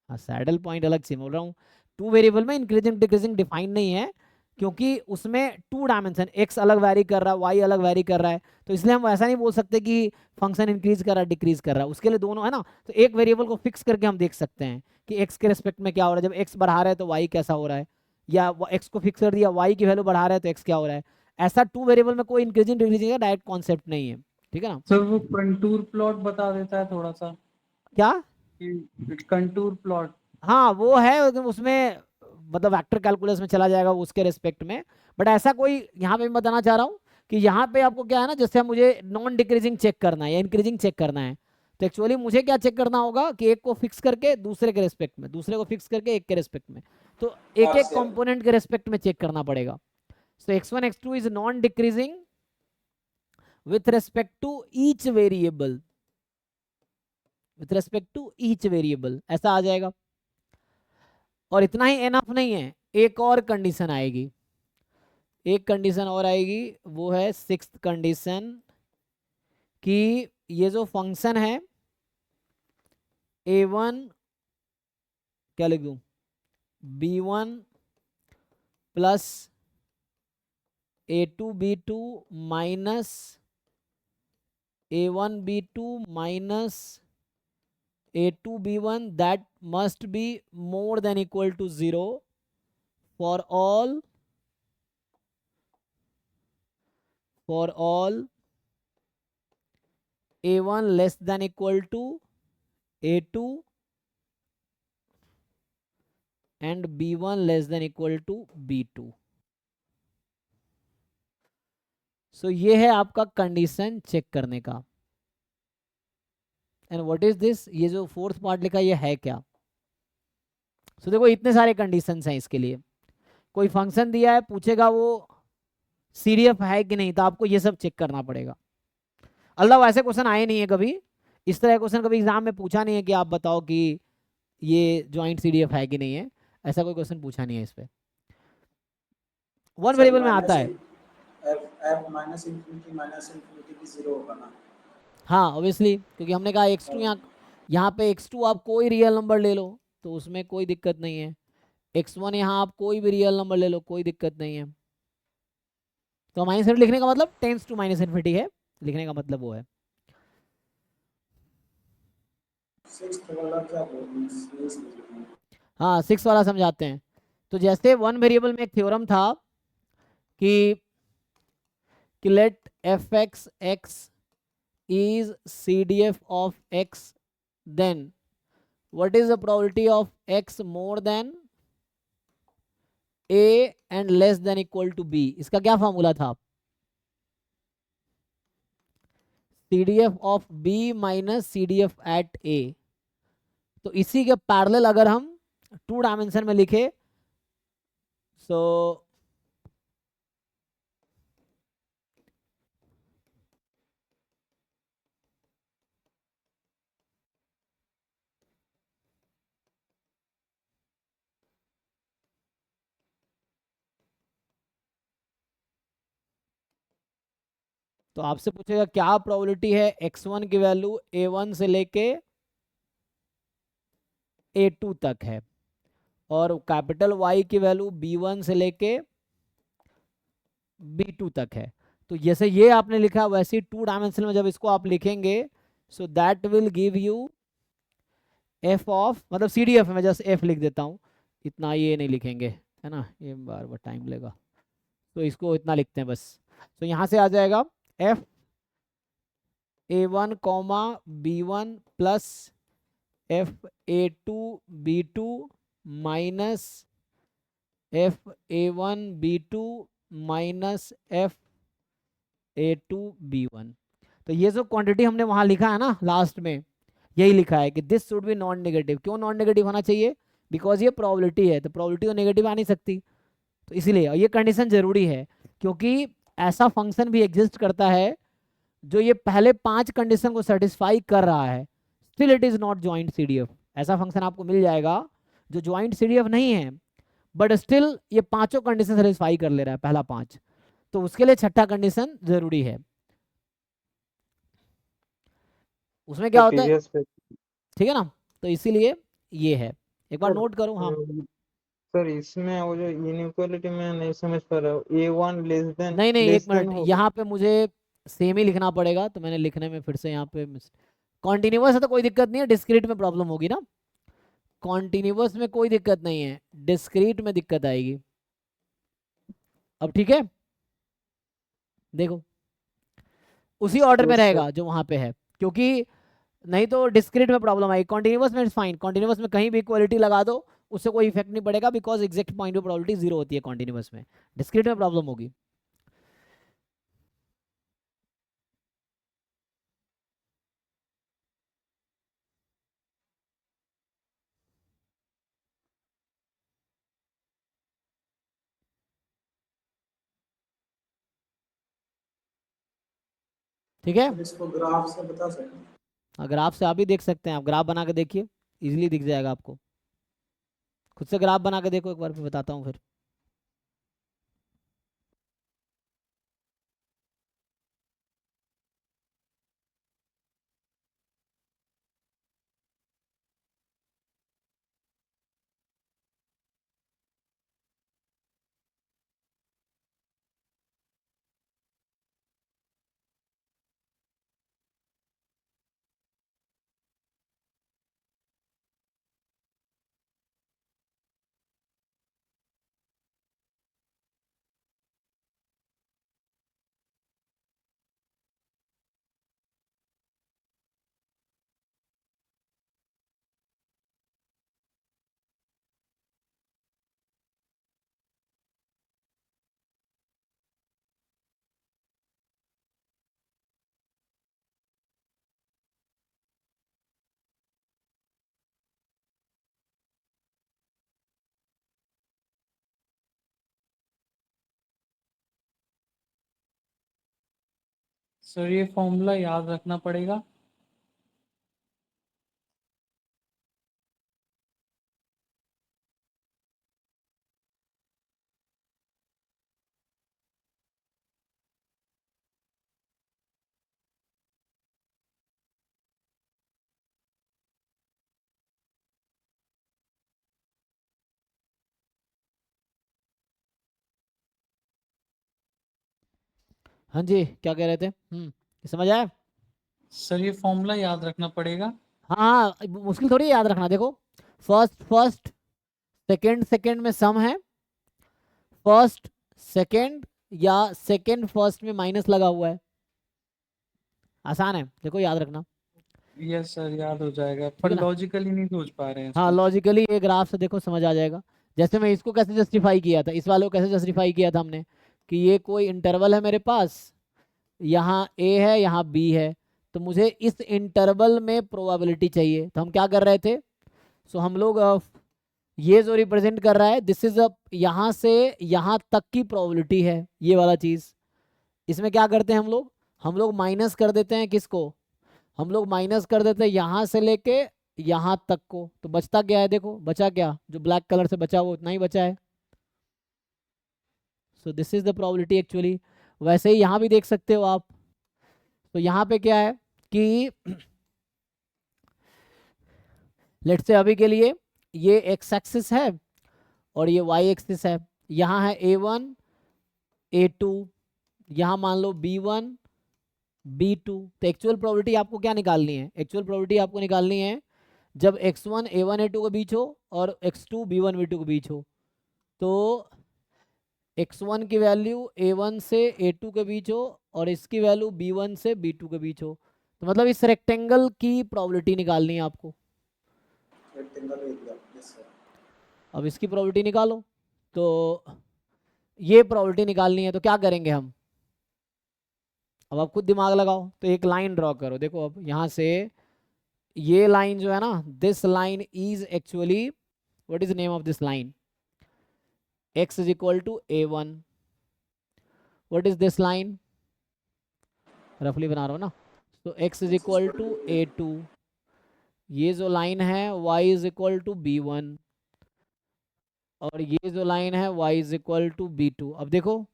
हाँ सैडल पॉइंट अलग से बोल रहा हूँ, 2 वेरिएबल में इंक्रीजिंग डिक्रीजिंग डिफाइन नहीं है क्योंकि उसमें 2 डायमेंशन, x अलग वैरी कर रहा है y अलग वैरी कर रहा है, तो इसलिए हम ऐसा नहीं बोल सकते कि फंक्शन इंक्रीज कर रहा है डिक्रीज कर रहा है, उसके लिए दोनों है ना। तो एक वेरिएबल को फिक्स करके हम देख सकते हैं कि x के रेस्पेक्ट में क्या हो रहा है, जब x बढ़ा रहा है तो y कैसा हो रहा है, या x को फिक्स कर दिया y की वैल्यू बढ़ा रहा है तो x क्या हो रहा है। ऐसा 2 वेरिएबल में कोई इंक्रीजिंग डिक्रीजिंग का डायरेक्ट कॉन्सेप्ट नहीं है, ठीक है ना। सर वो कंटूर प्लॉट बता देता है थोड़ा सा, क्या कि कंटूर प्लॉट। हाँ वो है, लेकिन उसमें मतलब वेक्टर कैलकुलस में चला जाएगा उसके रेस्पेक्ट में, बट ऐसा कोई यहाँ पे मैं बताना चाह रहा हूँ कि यहाँ पे आपको क्या है ना, जैसे मुझे नॉन डिक्रीजिंग चेक करना है या इंक्रीजिंग चेक करना है, तो एक्चुअली मुझे क्या चेक करना होगा कि एक को फिक्स करके दूसरे के रेस्पेक्ट में, दूसरे को फिक्स करके एक के रेस्पेक्ट में, तो एक एक कंपोनेंट के रेस्पेक्ट में चेक करना पड़ेगा। So x1 x2 is non decreasing with respect to each variable, with respect to each variable ऐसा आ जाएगा। और इतना ही एनफ नहीं है, एक और कंडीशन आएगी, एक कंडीशन और आएगी, वो है 6th कंडीशन कि ये जो फंक्शन है a1 क्या लिख दूं, b1 plus a2 b2 minus a1 b2 minus a2 b1 that must be more than equal to 0 for all a1 less than equal to a2 and b1 less than equal to b2। सो ये है आपका condition check करने का। And what is this, ये जो 4th part लिखा ये है क्या। सो देखो इतने सारे कंडीशंस हैं इसके लिए, कोई फंक्शन दिया है पूछेगा वो सीडीएफ है कि नहीं, तो आपको ये सब चेक करना पड़ेगा। अल्लाह ऐसे क्वेश्चन आए नहीं है कभी, इस तरह क्वेश्चन कभी एग्जाम में पूछा नहीं है कि आप बताओ कि ये ज्वाइंट सीडीएफ है कि नहीं है, ऐसा कोई क्वेश्चन पूछा नहीं है इस पे। 1 वेरिएबल में आता है। f माइनस इन्फिनिटी की 0 होगा ना। हाँ ऑब्वियसली, क्योंकि हमने कहा x2 यहाँ पे x2 आप कोई रियल नंबर ले लो तो उसमें कोई दिक्कत नहीं है, x1 यहाँ आप कोई भी रियल नंबर ले लो कोई दिक्कत नहीं है। तो माइनस इन्फिनिटी लिखने का मतलब टेंस टू माइनस इन्फिनिटी है, लिखने का मतलब वो है। 6th वाला क्या बोलूं, हाँ 6 वाला समझाते हैं। तो जैसे वन वेरिएबल में एक थ्योरम था कि let F X X is C D F of X, then what is the probability of X more than A and less than equal to B. इसका क्या फॉर्मूला था? C D F of B minus C D F at A. तो इसी के parallel अगर हम 2 dimension में लिखे, सो तो आपसे पूछेगा क्या प्रोबेबिलिटी है x1 की वैल्यू a1 से लेके a2 तक है, और कैपिटल Y की वैल्यू b1 से लेके b2 तक है। तो जैसे ये आपने लिखा वैसे ही 2 डायमेंशन में जब इसको आप लिखेंगे, so that will give you f of, मतलब सी डी एफ में जस्ट f लिख देता हूँ, इतना ये नहीं लिखेंगे, है ना, ये बार बार टाइम लेगा, तो इसको इतना लिखते हैं बस। तो यहाँ से आ जाएगा f a1 comma b1 plus f a2 b2 minus f a1 b2 minus f a2 b1। तो ये जो क्वांटिटी हमने वहाँ लिखा है ना लास्ट में, यही लिखा है कि this should be non negative. क्यों नॉन नेगेटिव होना चाहिए? बिकॉज ये प्रोबेबिलिटी है, तो प्रोबेबिलिटी तो नेगेटिव आ नहीं सकती, तो इसीलिए। और ये कंडीशन जरूरी है क्योंकि ऐसा फंक्शन भी एग्जिस्ट करता है जो ये पहले 5 कंडीशन को सेटिस्फाई कर रहा है, still it is not joint CDF. ऐसा फंक्शन आपको मिल जाएगा जो ज्वाइंट सीडीएफ नहीं है, बट स्टिल ये 5 कंडीशन सेटिस्फाई कर ले रहा है, पहला 5, तो उसके लिए छठा कंडीशन जरूरी है। उसमें क्या होता है, ठीक है ना, तो इसीलिए ये है, एक बार नोट करो। हाँ सर इसमें वो जो इनइक्वालिटी में नहीं समझ पा रहा हूँ, a1 लेस देन नहीं नहीं, लेस एक देन मिनट, यहाँ पे मुझे सेम ही लिखना पड़ेगा, तो मैंने लिखने में फिर से यहाँ पे कॉन्टिन्यूअस है तो कोई दिक्कत नहीं है, डिस्क्रीट में प्रॉब्लम होगी ना, कॉन्टिन्यूअस में कोई दिक्कत नहीं है, डिस्क्रीट में दिक्कत आएगी। अब ठीक है, देखो उसी ऑर्डर में रहेगा जो वहां पे है, क्योंकि नहीं तो डिस्क्रीट में प्रॉब्लम आएगी। कॉन्टिन्यूअस में फाइन, कॉन्टिन्यूअस में कहीं भी इक्वालिटी लगा दो उससे कोई इफेक्ट नहीं पड़ेगा, बिकॉज एग्जैक्ट पॉइंट पे प्रोबेबिलिटी 0 होती है कॉन्टिन्यूअस में, डिस्क्रीट में प्रॉब्लम होगी। ठीक है, इसको ग्राफ से बता सकते हैं? ग्राफ से आप भी देख सकते हैं, आप ग्राफ बना के देखिए, इजीली दिख जाएगा आपको। खुद से ग्राफ बना के देखो एक बार, फिर बताता हूँ फिर। सर ये फॉर्मूला याद रखना पड़ेगा? हाँ जी, क्या कह रहे थे? समझ आया? सर ये फॉर्मूला याद रखना पड़ेगा? हाँ, मुश्किल थोड़ी है याद रखना। देखो फर्स्ट सेकेंड सेकेंड में सम है, फर्स्ट सेकेंड या सेकेंड फर्स्ट में माइनस लगा हुआ है। आसान है, देखो याद रखना। यस सर, याद हो जाएगा, पर है ना? लॉजिकली नहीं सोच पा रहे हैं हाँ, इसको। लॉजिकली ये ग्राफ से देखो समझ आ जाएगा। जैसे मैं इसको कैसे जस्टिफाई किया था, इस वाले को कैसे जस्टिफाई किया था हमने, कि ये कोई इंटरवल है मेरे पास, यहाँ ए है यहाँ बी है, तो मुझे इस इंटरवल में प्रोबेबिलिटी चाहिए। तो हम क्या कर रहे थे, सो हम लोग ये जो रिप्रेजेंट कर रहा है, दिस इज यहाँ से यहाँ तक की प्रोबेबिलिटी है, ये वाला चीज़। इसमें क्या करते हैं हम लोग माइनस कर देते हैं किसको, हम लोग माइनस कर देते हैं यहाँ से लेके यहाँ तक को। तो बचता क्या है, देखो बचा क्या, जो ब्लैक कलर से बचा वो उतना ही बचा है। सो this is the probability actually. वैसे ही यहाँ भी देख सकते हो आप। तो यहाँ पे क्या है कि लेट्स से अभी के लिए ये एक्स एक्सिस है और ये वाई एक्सिस है। यहाँ है A1 A2, यहाँ मान लो B1 B2। तो एक्चुअल प्रोबेबिलिटी आपको क्या निकालनी है, एक्चुअल प्रोबेबिलिटी आपको निकालनी है जब x1 A1 A2 के बीच हो और x2 B1 B2 के बीच हो। तो x1 की वैल्यू A1 से A2 के बीच हो और इसकी वैल्यू B1 से B2 के बीच हो। तो मतलब इस रेक्टेंगल की प्रोबेबिलिटी निकालनी है आपको। Rectangle area, yes sir. अब इसकी प्रोबेबिलिटी निकालो। तो ये प्रोबेबिलिटी निकालनी है, तो क्या करेंगे हम, अब आप खुद दिमाग लगाओ। तो एक लाइन ड्रॉ करो, देखो अब यहाँ से ये लाइन जो है ना, this line is actually, what is name of this line, x is equal to A1। What is this line, रफली बना रहा हूँ ना। तो x is equal to A2। ये जो लाइन है y is equal to B1 और ये जो लाइन है y is equal to B2। अब देखो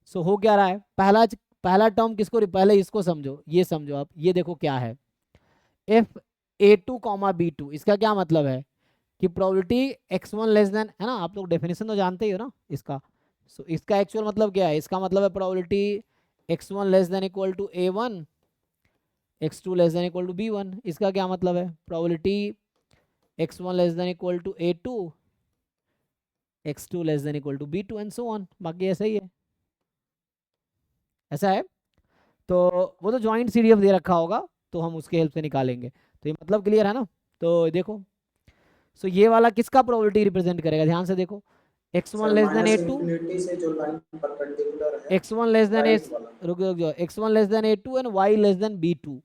सो हो क्या रहा है, पहला टर्म किसको, पहले इसको समझो, ये समझो आप, ये देखो क्या है, इफ A2 कॉमा B2, इसका क्या मतलब है कि प्रोबेबिलिटी x1 लेस देन, है ना, आप लोग डेफिनेशन तो जानते ही हो ना इसका। सो इसका एक्चुअल मतलब क्या है, इसका मतलब है probability x1 less than equal to A1, x2 less than equal to B1। इसका क्या मतलब है, probability x1 less than equal to A2, x2 less than equal to B2 and so on. बाकी ऐसा ही है, ऐसा है। तो वो तो जॉइंट सीडीएफ दे रखा होगा, तो हम उसके हेल्प से निकालेंगे। तो ये मतलब क्लियर है ना। तो देखो सो ये वाला किसका प्रोबेबिलिटी रिप्रेजेंट करेगा, ध्यान से देखो, x1 less then A2, infinity से जो लाइन परपेंडिकुलर है, x1 less then right A, वाला। रुक जाओ, x1 less then A2 and y less than B2।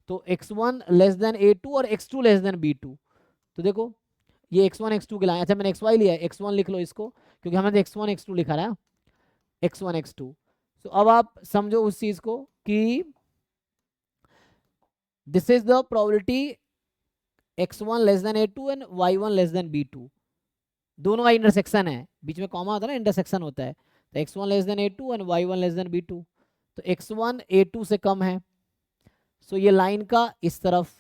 तो x1 लेस देन A2 और x2 लेस देन B2। तो देखो ये x1 x2 की लाइन, अच्छा मैंने xy लिया है, x1 लिख लो इसको, क्योंकि हमने x1 x2 लिखा है, x1 x2। तो अब आप समझो उस चीज को कि this is the probability x1 less then A2 and y1 less than B2। दोनों का इंटरसेक्शन है, बीच में कॉमा होता है ना, इंटरसेक्शन होता है। तो x1 less then A2 and y1 less than B2। तो x1 A2 से कम है, सो ये लाइन का इस तरफ,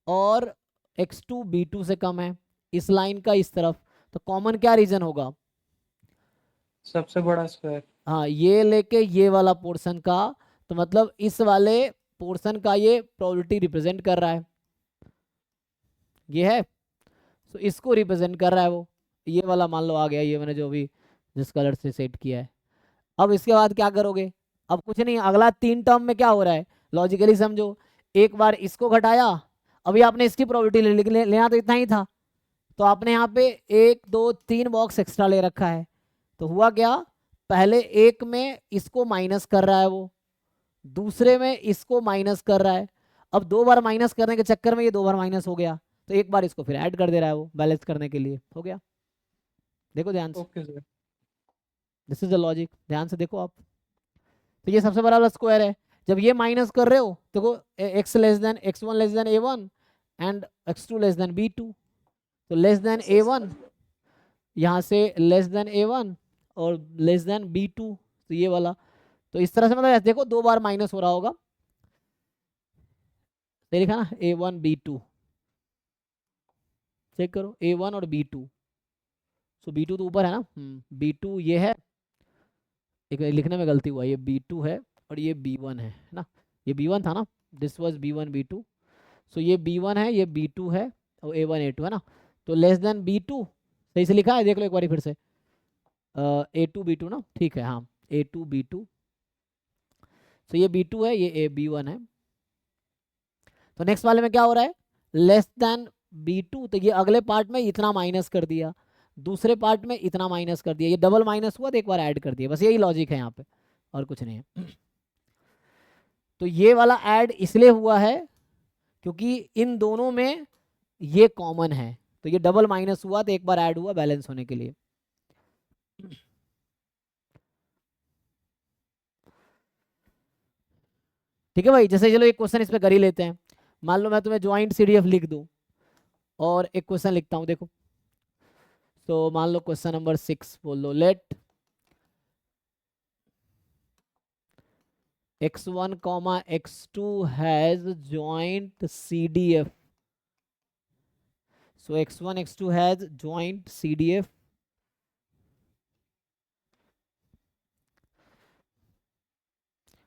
और x2 B2 से कम है, इस लाइन का इस तरफ। तो कॉमन क्या रीजन होगा, सबसे बड़ा स्क्वायर। हाँ, ये लेके ये वाला पोर्शन का। तो मतलब इस वाले पोर्शन का ये प्रोबेबिलिटी रिप्रेजेंट कर रहा है, ये है। तो इसको रिप्रेजेंट कर रहा है वो, ये वाला मान लो आ गया, ये मैंने जो भी जिस कलर से सेट किया है। अब इसके बाद क्या करोगे, अब कुछ नहीं, अगला 3 टर्म में क्या हो रहा है, लॉजिकली समझो। एक बार इसको घटाया, अभी आपने इसकी प्रोबेबिलिटी लेना तो इतना ही था, तो आपने यहाँ पे 1 2 3 बॉक्स एक्स्ट्रा ले रखा है। तो हुआ क्या, पहले एक में इसको माइनस कर रहा है वो, दूसरे में इसको माइनस कर रहा है। अब 2 बार माइनस करने के चक्कर में ये 2 बार माइनस हो गया, तो एक बार इसको फिर ऐड कर दे रहा है वो, बैलेंस करने के लिए। हो गया, देखो ध्यान से, okay sir. This is the logic, ध्यान से देखो आप। तो ये सबसे बड़ा वाला स्क्वायर है। जब ये माइनस कर रहे हो, देखो x less than x1 less then A1 and x2 less then B2। तो लेस देन A1, यहाँ से लेस देन A1 और लेस देन B2, तो ये वाला। तो इस तरह से मतलब ऐसे देखो 2 बार माइनस हो रहा होगा, सही लिखा ना, A1 B2, चेक करो A1 और B2। सो B2 तो ऊपर है ना, B2 ये है, एक लिखने में गलती हुआ, ये B2 है और ये B1 है ना, ये B1 था ना, दिस वाज B1 B2। सो ये B1 है, ये B2 है और A1 A2 है ना। तो लेस देन B2 सही से लिखा है, देख लो एक बार फिर से। A2 B2 ना, ठीक है, हाँ A2 B2। तो ये B2 है, ये B1 है। तो नेक्स्ट वाले में क्या हो रहा है, लेस देन B2, तो ये अगले पार्ट में इतना माइनस कर दिया, दूसरे पार्ट में इतना माइनस कर दिया, ये डबल माइनस हुआ तो एक बार ऐड कर दिया, बस यही लॉजिक है यहाँ पे और कुछ नहीं है। तो ये वाला ऐड इसलिए हुआ है क्योंकि इन दोनों में ये कॉमन है, तो ये डबल माइनस हुआ तो एक बार ऐड हुआ बैलेंस होने के लिए। ठीक है भाई, जैसे चलो एक क्वेश्चन इस पे कर ही लेते हैं। मान लो मैं तुम्हें ज्वाइंट CDF लिख दूं और एक क्वेश्चन लिखता हूं, देखो। तो मान लो क्वेश्चन नंबर 6 बोल लो, late x1 x2 has joint CDF. So x1 x2 has joint CDF.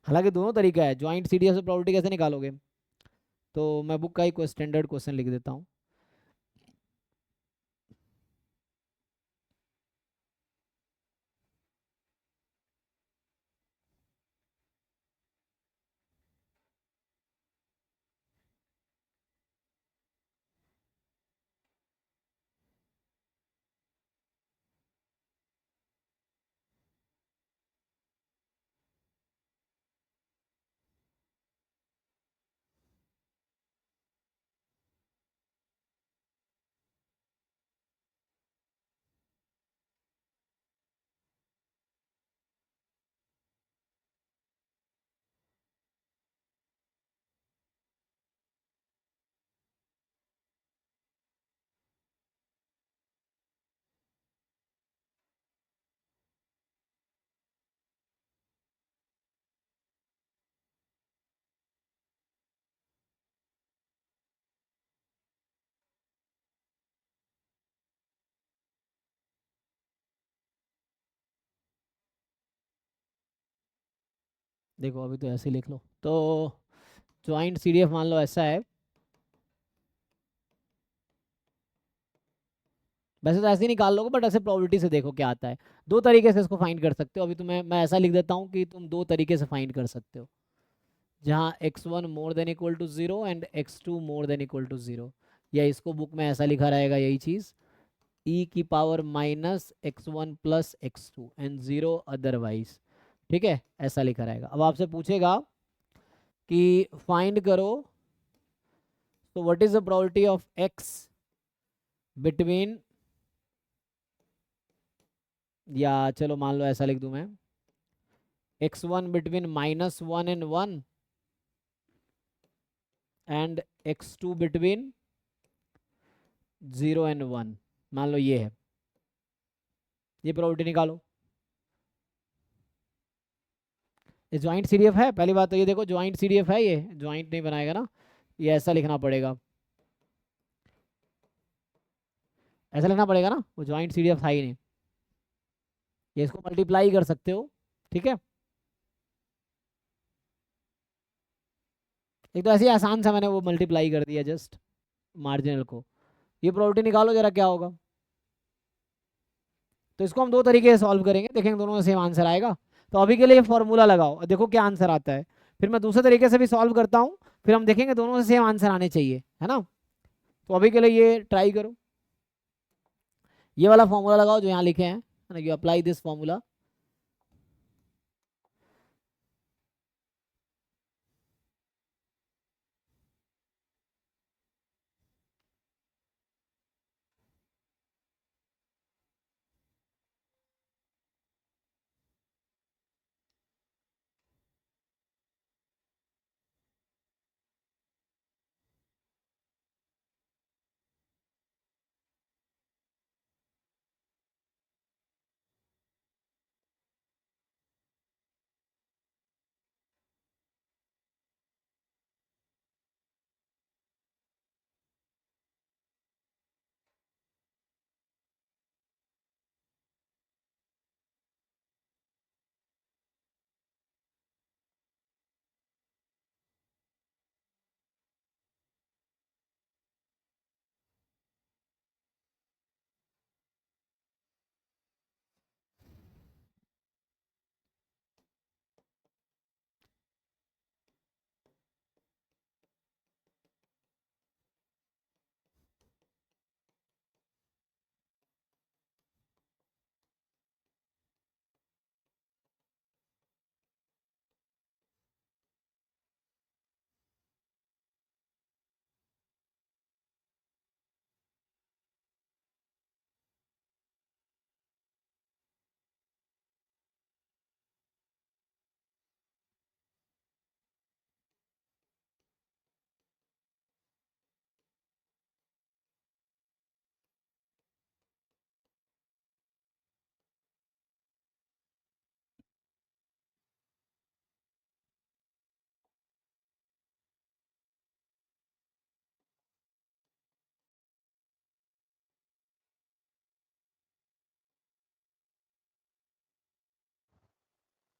हालांकि दोनों तरीका है, ज्वाइंट CDF से प्रॉपर्टी कैसे निकालोगे, तो मैं बुक का ही कोई स्टैंडर्ड क्वेश्चन लिख देता हूँ। देखो अभी तो ऐसे ही लिख लो। तो ज्वाइंट CDF मान लो ऐसा है, वैसे तो ऐसे ही निकाल लोगे बट ऐसे प्रोबेबिलिटी से देखो क्या आता है। दो तरीके से इसको फाइंड कर सकते हो, अभी तुम्हें मैं ऐसा लिख देता हूँ कि तुम दो तरीके से फाइंड कर सकते हो, जहाँ x1 more than equal to 0 and x2 more than equal to 0, या इसको बुक में ऐसा लिखा रहेगा यही चीज़, e की power minus x1 plus x2 and 0 otherwise. ठीक है, ऐसा लिखा रहेगा। अब आपसे पूछेगा कि फाइंड करो, तो what is the probability of x between, या चलो मान लो ऐसा लिख दूं मैं, x1 between -1 and 1 and x2 between 0 and 1, मान लो ये है, ये प्रोबेबिलिटी निकालो। ये ज्वाइंट CDF है, पहली बात तो ये देखो ज्वाइंट CDF है, ये ज्वाइंट नहीं बनाएगा ना, ये ऐसा लिखना पड़ेगा, ऐसा लिखना पड़ेगा ना, वो ज्वाइंट CDF था ही नहीं, ये इसको मल्टीप्लाई कर सकते हो। ठीक है, एक तो ऐसे ही आसान सा मैंने वो मल्टीप्लाई कर दिया जस्ट मार्जिनल को। ये प्रोबेबिलिटी निकालो जरा क्या होगा। तो इसको हम दो तरीके से सॉल्व करेंगे, देखेंगे दोनों में सेम आंसर आएगा। तो अभी के लिए फॉर्मूला लगाओ और देखो क्या आंसर आता है, फिर मैं दूसरे तरीके से भी सॉल्व करता हूँ, फिर हम देखेंगे दोनों से सेम आंसर आने चाहिए, है ना। तो अभी के लिए ये ट्राई करो, ये वाला फॉर्मूला लगाओ जो यहाँ लिखे हैं, you apply this formula.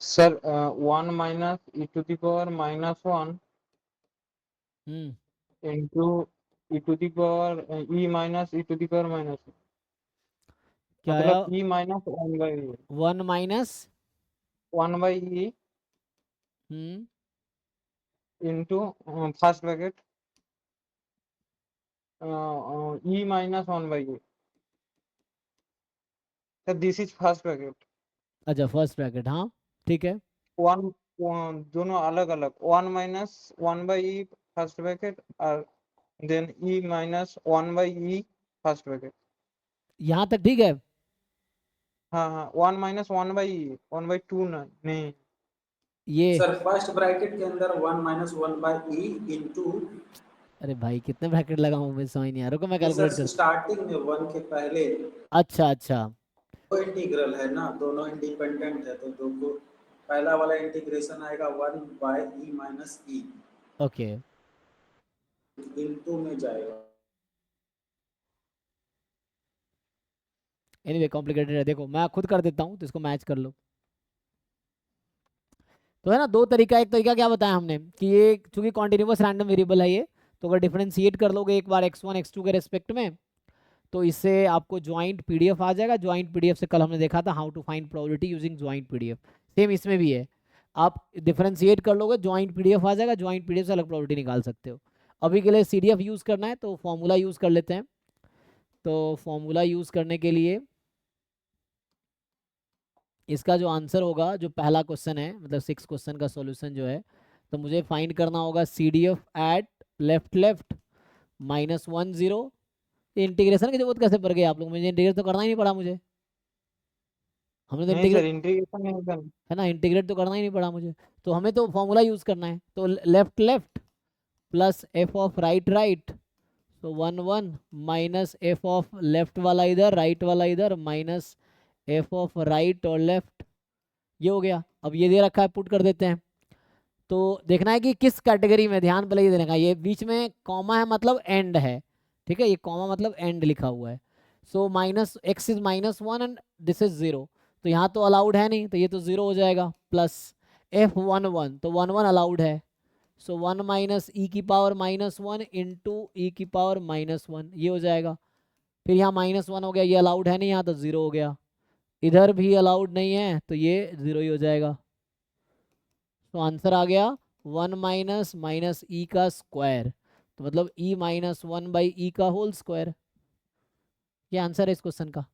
Sir 1 minus E to the power -1 into E to the power E minus E to the power minus, क्या आया? मतलब E minus 1 by 1 minus 1 by E into first bracket E minus 1 by E. Sir this is first bracket. अच्छा first bracket, हाँ ठीक है। One दोनों अलग अलग, 1 minus 1 by E first bracket और then e minus 1 by E first bracket. यहाँ तक ठीक है। हाँ हाँ 1 माइनस 1 बाई ई 1 बाई 2 नहीं। ये सर फर्स्ट ब्रैकेट के अंदर 1 माइनस 1 बाई ई इंटू, अरे भाई कितने ब्रैकेट लगाऊं, मुझे समझ नहीं आ रहा, रुको मैं ये कैलकुलेट सर कर। स्टार्टिंग में 1 के पहले अच्छा अच्छा दो इंटीग्रल है ना, दोनों इंडिपेंडेंट है, तो दो को पहला वाला इंटीग्रेशन आएगा 1 बाय ई माइनस ई ओके। इंटू में जाएगा। एनीवे कॉम्प्लिकेटेड है, देखो मैं खुद कर देता हूँ तो इसको मैच कर लो। तो है ना दो तरीका, एक तरीका क्या बताया हमने कि ये चूंकि कॉन्टिन्यूअस रैंडम वेरिएबल है ये, तो अगर डिफरेंशिएट कर लोगे एक बार x1 x2 के रेस्पेक्ट में, तो इससे आपको ज्वाइंट पीडीएफ आ जाएगा। ज्वाइंट पीडीएफ से कल हमने देखा था how to find probability using joint PDF, same इसमें भी है। आप डिफरेंशिएट कर लोगे ज्वाइंट पीडीएफ आ जाएगा, ज्वाइंट पीडीएफ से अलग प्रोबेबिलिटी निकाल सकते हो। अभी के लिए सीडीएफ यूज़ करना है तो फॉर्मूला यूज़ कर लेते हैं। तो फॉर्मूला यूज़ करने के लिए इसका जो आंसर होगा, जो पहला क्वेश्चन है मतलब 6 क्वेश्चन का सॉल्यूशन जो है, तो मुझे फाइंड करना होगा CDF at left left -1 0। Integration की जरूरत कैसे पड़ गई आप लोग, मुझे इंटीग्रेट तो करना ही नहीं पड़ा मुझे, हमने तो नहीं सर इंटीग्रेट इंटीग्रेशन नहीं करना। है ना, इंटीग्रेट तो करना ही नहीं पड़ा मुझे। तो हमें तो फॉर्मूला यूज़ करना है, तो left left plus F of right right, तो 1 1 माइनस एफ ऑफ लेफ्ट वाला इधर राइट वाला इधर माइनस एफ ऑफ राइट और लेफ्ट, ये हो गया। अब ये दे रखा है, पुट कर देते हैं। तो देखना है कि किस कैटेगरी में, ध्यान पहले ये देने का, ये बीच में कॉमा है मतलब एंड है, ठीक है, ये कॉमा मतलब एंड लिखा हुआ है। So minus x is -1 and this is 0, तो यहाँ तो अलाउड है नहीं, तो ये तो 0 हो जाएगा। प्लस F1 1, तो 1 1 अलाउड है, सो 1 माइनस ई की पावर -1 इंटू ई की पावर -1, ये हो जाएगा। फिर यहाँ -1 हो गया, ये अलाउड है नहीं यहाँ, तो 0 हो गया। इधर भी अलाउड नहीं है तो ये 0 ही हो जाएगा। तो आंसर आ गया 1 माइनस माइनस ई का स्क्वायर, तो मतलब ई -1 बाई ई का होल स्क्वायर। ये आंसर है इस क्वेश्चन का,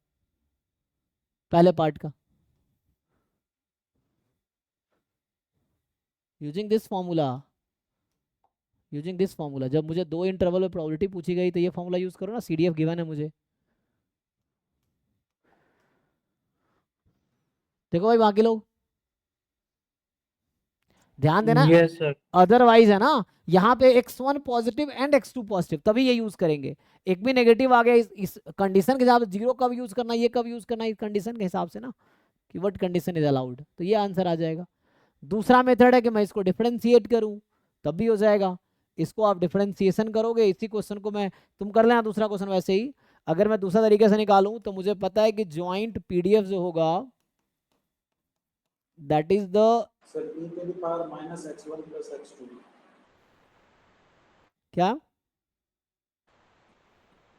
पहले पार्ट का। यूजिंग दिस फॉर्मूला, जब मुझे 2 इंटरवल में प्रोबेबिलिटी पूछी गई तो ये फॉर्मूला यूज करो ना, CDF गिवन है मुझे। देखो भाई बाकी लोग ध्यान देना, यस सर। अदरवाइज है ना यहाँ पे x1 positive and x2 positive, तभी ये यूज करेंगे। एक भी नेगेटिव आ गया इस कंडीशन के हिसाब से, 0 कब यूज करना, ये कब यूज करना, इस कंडीशन के हिसाब से ना, कि व्हाट कंडीशन इज अलाउड, तो ये आंसर आ जाएगा। दूसरा मेथड है कि मैं इसको डिफरेंशिएट करूं, तब भी हो जाएगा। इसको आप डिफरेंशिएशन करोगे, इसी क्वेश्चन को मैं, तुम कर लेना दूसरा क्वेश्चन वैसे ही। अगर मैं दूसरा तरीके से निकालूं तो मुझे पता है कि ज्वाइंट पीडीएफ जो होगा that is the, sir e to the power minus x1 plus x2, क्या,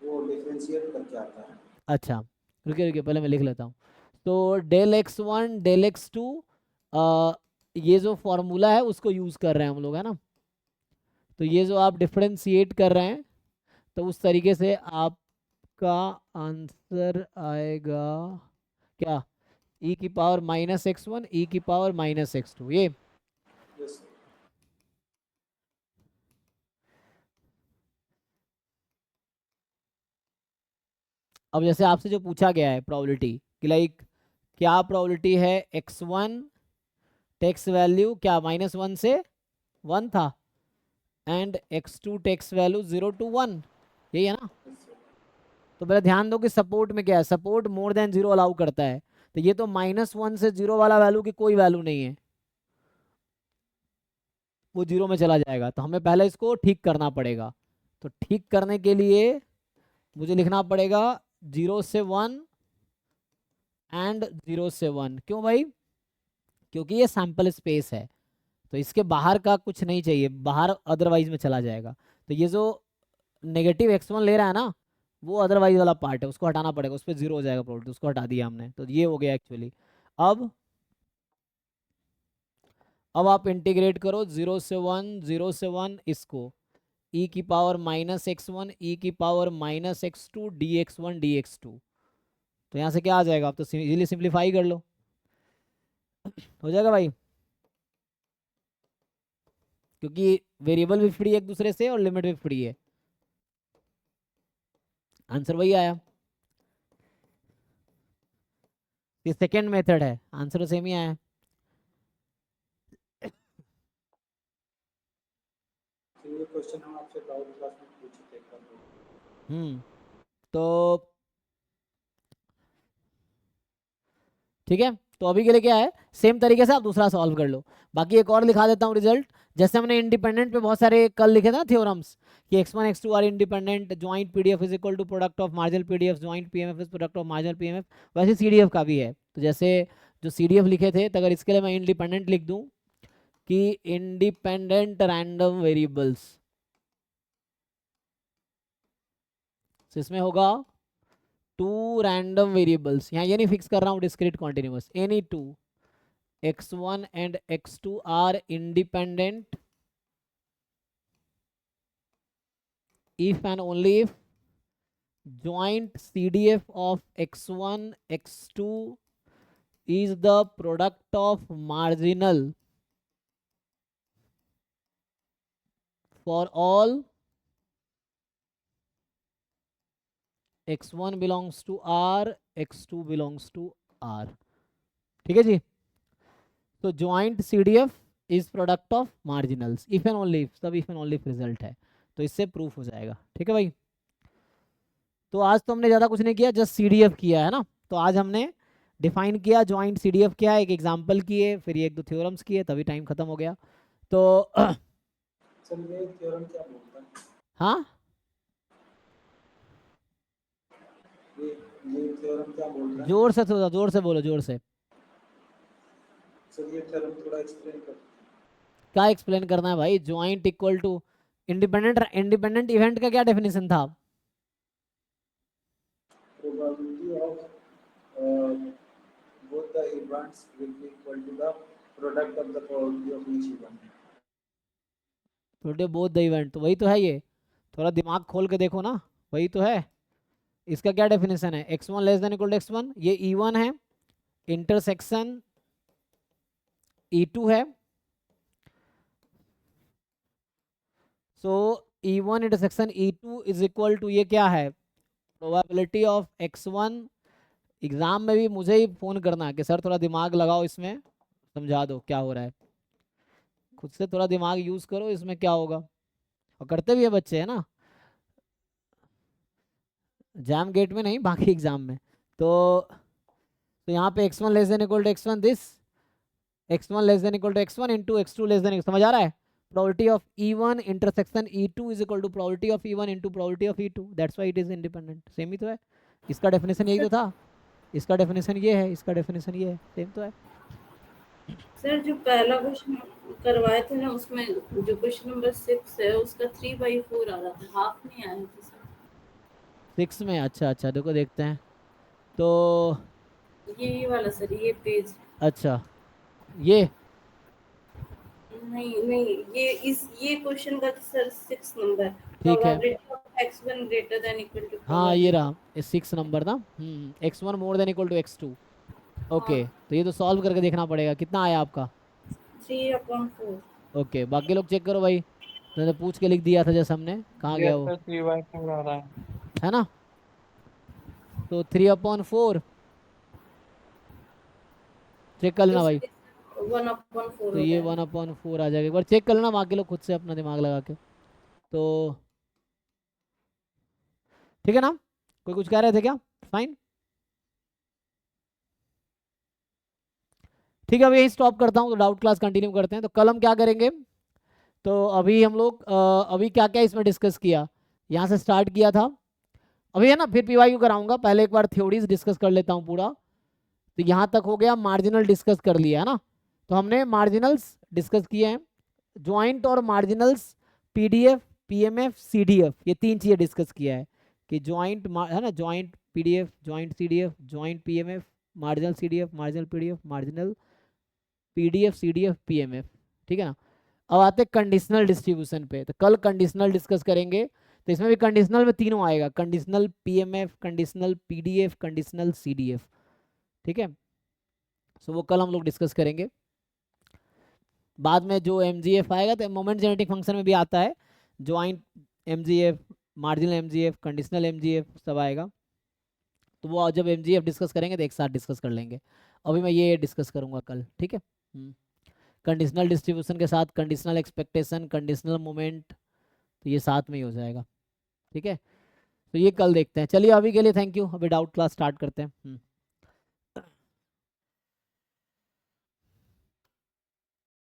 वो डिफरेंशिएट करके आता है। अच्छा रुकिए रुकिए पहले मैं लिख लेता हूँ। तो डेल x1 डेल x2, ये जो फॉर्मूला है उसको यूज़ कर रहे हैं हम लोग, है ना। तो ये जो आप डिफरेंशिएट कर रहे हैं, तो उस तरीके से आपका आंसर आएगा क्या, e की पावर -x1 e की पावर -x2, ये। Yes sir. अब जैसे आपसे जो पूछा गया है प्रोबेबिलिटी कि लाइक क्या प्रोबेबिलिटी है, x1 टेक्स वैल्यू क्या -1 से 1 था, and x2 takes value 0 to 1, यही है ना। तो पहले ध्यान दो कि सपोर्ट में क्या है, सपोर्ट मोर देन 0 अलाउ करता है, तो ये तो -1 से 0 वाला वैल्यू की कोई वैल्यू नहीं है, वो 0 में चला जाएगा। तो हमें पहले इसको ठीक करना पड़ेगा। तो ठीक करने के लिए मुझे लिखना पड़ेगा 0 से 1 एंड 0 से 1। क्यों भाई, क्योंकि ये सैंपल स्पेस है, तो इसके बाहर का कुछ नहीं चाहिए, बाहर अदरवाइज में चला जाएगा। तो ये जो नेगेटिव x1 ले रहा है ना, वो अदरवाइज वाला पार्ट है, उसको हटाना पड़ेगा, उस पर 0 हो जाएगा प्रोबेबिलिटी, उसको हटा दिया हमने, तो ये हो गया एक्चुअली। अब आप इंटीग्रेट करो 0 से 1, 0 से 1 इसको e की पावर -x1 e की पावर -x2 dx1 dx2, तो यहाँ से क्या आ जाएगा, आप तो इजीली सिंप्लीफाई कर लो, हो जाएगा भाई, क्योंकि वेरिएबल भी फ्री है एक दूसरे से और लिमिट भी फ्री है, आंसर वही आया। ये सेकेंड मेथड है, आंसर तो सेम ही आया। ये क्वेश्चन हम आपसे डाउट क्लास में पूछे थे कल। तो ठीक है, तो अभी के लिए क्या है, सेम तरीके से आप दूसरा सॉल्व कर लो। बाकी एक और लिखा देता हूँ रिजल्ट, जैसे हमने इंडिपेंडेंट पे बहुत सारे कल लिखे थे ना थ्योरम्स कि x1 x2 are independent, joint PDF is equal to product of marginal PDF, joint PMF is product of marginal PMF, वैसे सीडीएफ का भी है। तो जैसे जो सीडीएफ लिखे थे, तो अगर इसके लिए मैं इंडिपेंडेंट लिख दूं कि इंडिपेंडेंट रैंडम वेरिएबल्स, तो इसमें होगा 2 रैंडम वेरिएबल्स, यहाँ ये नहीं फिक्स कर रहा हूँ discrete continuous, any 2 x1 and x2 are independent if and only if joint CDF of x1 x2 is the product of marginal for all x1 belongs to R, x2 belongs to R। ठीक है जी, तो joint CDF is product of marginals if and only if, सब if and only if result है, तो इससे proof हो जाएगा। ठीक है भाई, तो आज तो हमने ज़्यादा कुछ नहीं किया, जस्ट CDF किया है ना, तो आज हमने डिफाइन किया ज्वाइंट CDF क्या है, एक एग्जांपल किए, फिर ये 1-2 थ्योरम्स किए, तभी टाइम खत्म हो गया। तो सर ये थ्योरम क्या बोलता है? हाँ, ये थ्योरम क्या बोलता है? जोर से, थोड़ा जोर से बोलो, जोर से। सर ये थ्योरम थोड़ा एक्सप्लेन कर। क्या एक्सप्लेन करना है भाई, joint equal to independent event का क्या डेफिनेशन था? Probability of both the events will be equal to the product of the probability of each event. Product both the event, तो वही तो है ये, थोड़ा दिमाग खोल के देखो ना, वही तो है। इसका क्या डेफिनेशन है, x1 less than equal to x1, ये E1 है, इंटरसेक्शन E2 है, so E1 intersection E2 is equal to, ये क्या है, प्रोबेबिलिटी ऑफ x1। एग्जाम में भी मुझे ही फोन करना कि सर थोड़ा दिमाग लगाओ, इसमें समझा दो क्या हो रहा है, खुद से थोड़ा दिमाग यूज करो, इसमें क्या होगा, और करते भी है बच्चे, है ना, जैम गेट में नहीं, बाकी एग्जाम में। तो यहाँ पे x1 less than equal to x1, this x1 less than equal to x1 into x2 less than, समझ आ रहा है, probability of E1 intersection E2 is equal to probability of E1 into probability of E2, that's why it is independent. Same ही तो है, इसका definition यही तो था, इसका डेफिनेशन ये है, इसका डेफिनेशन ये है, सेम तो है। सर जो पहला क्वेश्चन करवाए थे ना, उसमें जो क्वेश्चन नंबर 6 है उसका 3/4 आ रहा था, हाफ नहीं आया था सर। 6 में, अच्छा देखो देखते हैं, तो ये वाला सर, ये पेज, अच्छा ये नहीं ये क्वेश्चन का सर 6 नंबर, ठीक है, probability of x1 greater than equal to, हाँ ये रहा, 6 नंबर ना, x1 more than equal to x2, okay, तो ये तो सॉल्व करके देखना पड़ेगा, कितना आया आपका, 3/4। ओके, बाकी लोग चेक करो भाई, मैंने पूछ के लिख दिया था जैसे हमने, कहाँ गया वो, 3/4 आ रहा है ना, तो 3/4 चेक कर लेना भाई, 1/4 तो ये 1/4 आ जाएगा, एक बार चेक कर लेना, बाकी लोग खुद से अपना दिमाग लगा के, तो ठीक है ना, कोई कुछ कह रहे थे क्या, फाइन, ठीक है, अब यही स्टॉप करता हूँ, तो डाउट क्लास कंटिन्यू करते हैं। तो कल हम क्या करेंगे, तो अभी हम लोग अभी क्या क्या इसमें डिस्कस किया, यहाँ से स्टार्ट किया था, अभी है ना, फिर PYQ कराऊंगा, पहले एक बार थ्योरीज डिस्कस कर लेता हूँ पूरा, तो यहाँ तक हो गया, मार्जिनल डिस्कस कर लिया है ना, तो हमने मार्जिनल्स डिस्कस किए हैं, ज्वाइंट और मार्जिनल्स, पीडीएफ, पीएमएफ, सीडीएफ, ये 3 चीजें डिस्कस किया है कि ज्वाइंट है ना, joint PDF, joint CDF, joint PMF, marginal CDF, marginal PDF, marginal PDF, CDF, PMF, ठीक है ना। अब आते हैं कंडीशनल डिस्ट्रीब्यूशन पे, तो कल कंडीशनल डिस्कस करेंगे, तो इसमें भी कंडीशनल में तीनों आएगा, conditional PMF, conditional PDF, conditional CDF, ठीक है। सो वो कल हम लोग डिस्कस करेंगे। बाद में जो एमजीएफ आएगा तो मोमेंट जेनेटिक फंक्शन में भी आता है, joint MGF, marginal MGF, conditional MGF सब आएगा, तो वो जब एमजीएफ डिस्कस करेंगे तो एक साथ डिस्कस कर लेंगे। अभी मैं ये डिस्कस करूंगा कल, ठीक है। कंडीशनल डिस्ट्रीब्यूशन के साथ कंडीशनल एक्सपेक्टेशन, कंडीशनल मोमेंट, तो ये साथ में ही हो जाएगा, ठीक है। तो ये कल देखते हैं। चलिए अभी के लिए थैंक यू, अभी डाउट क्लास स्टार्ट करते हैं।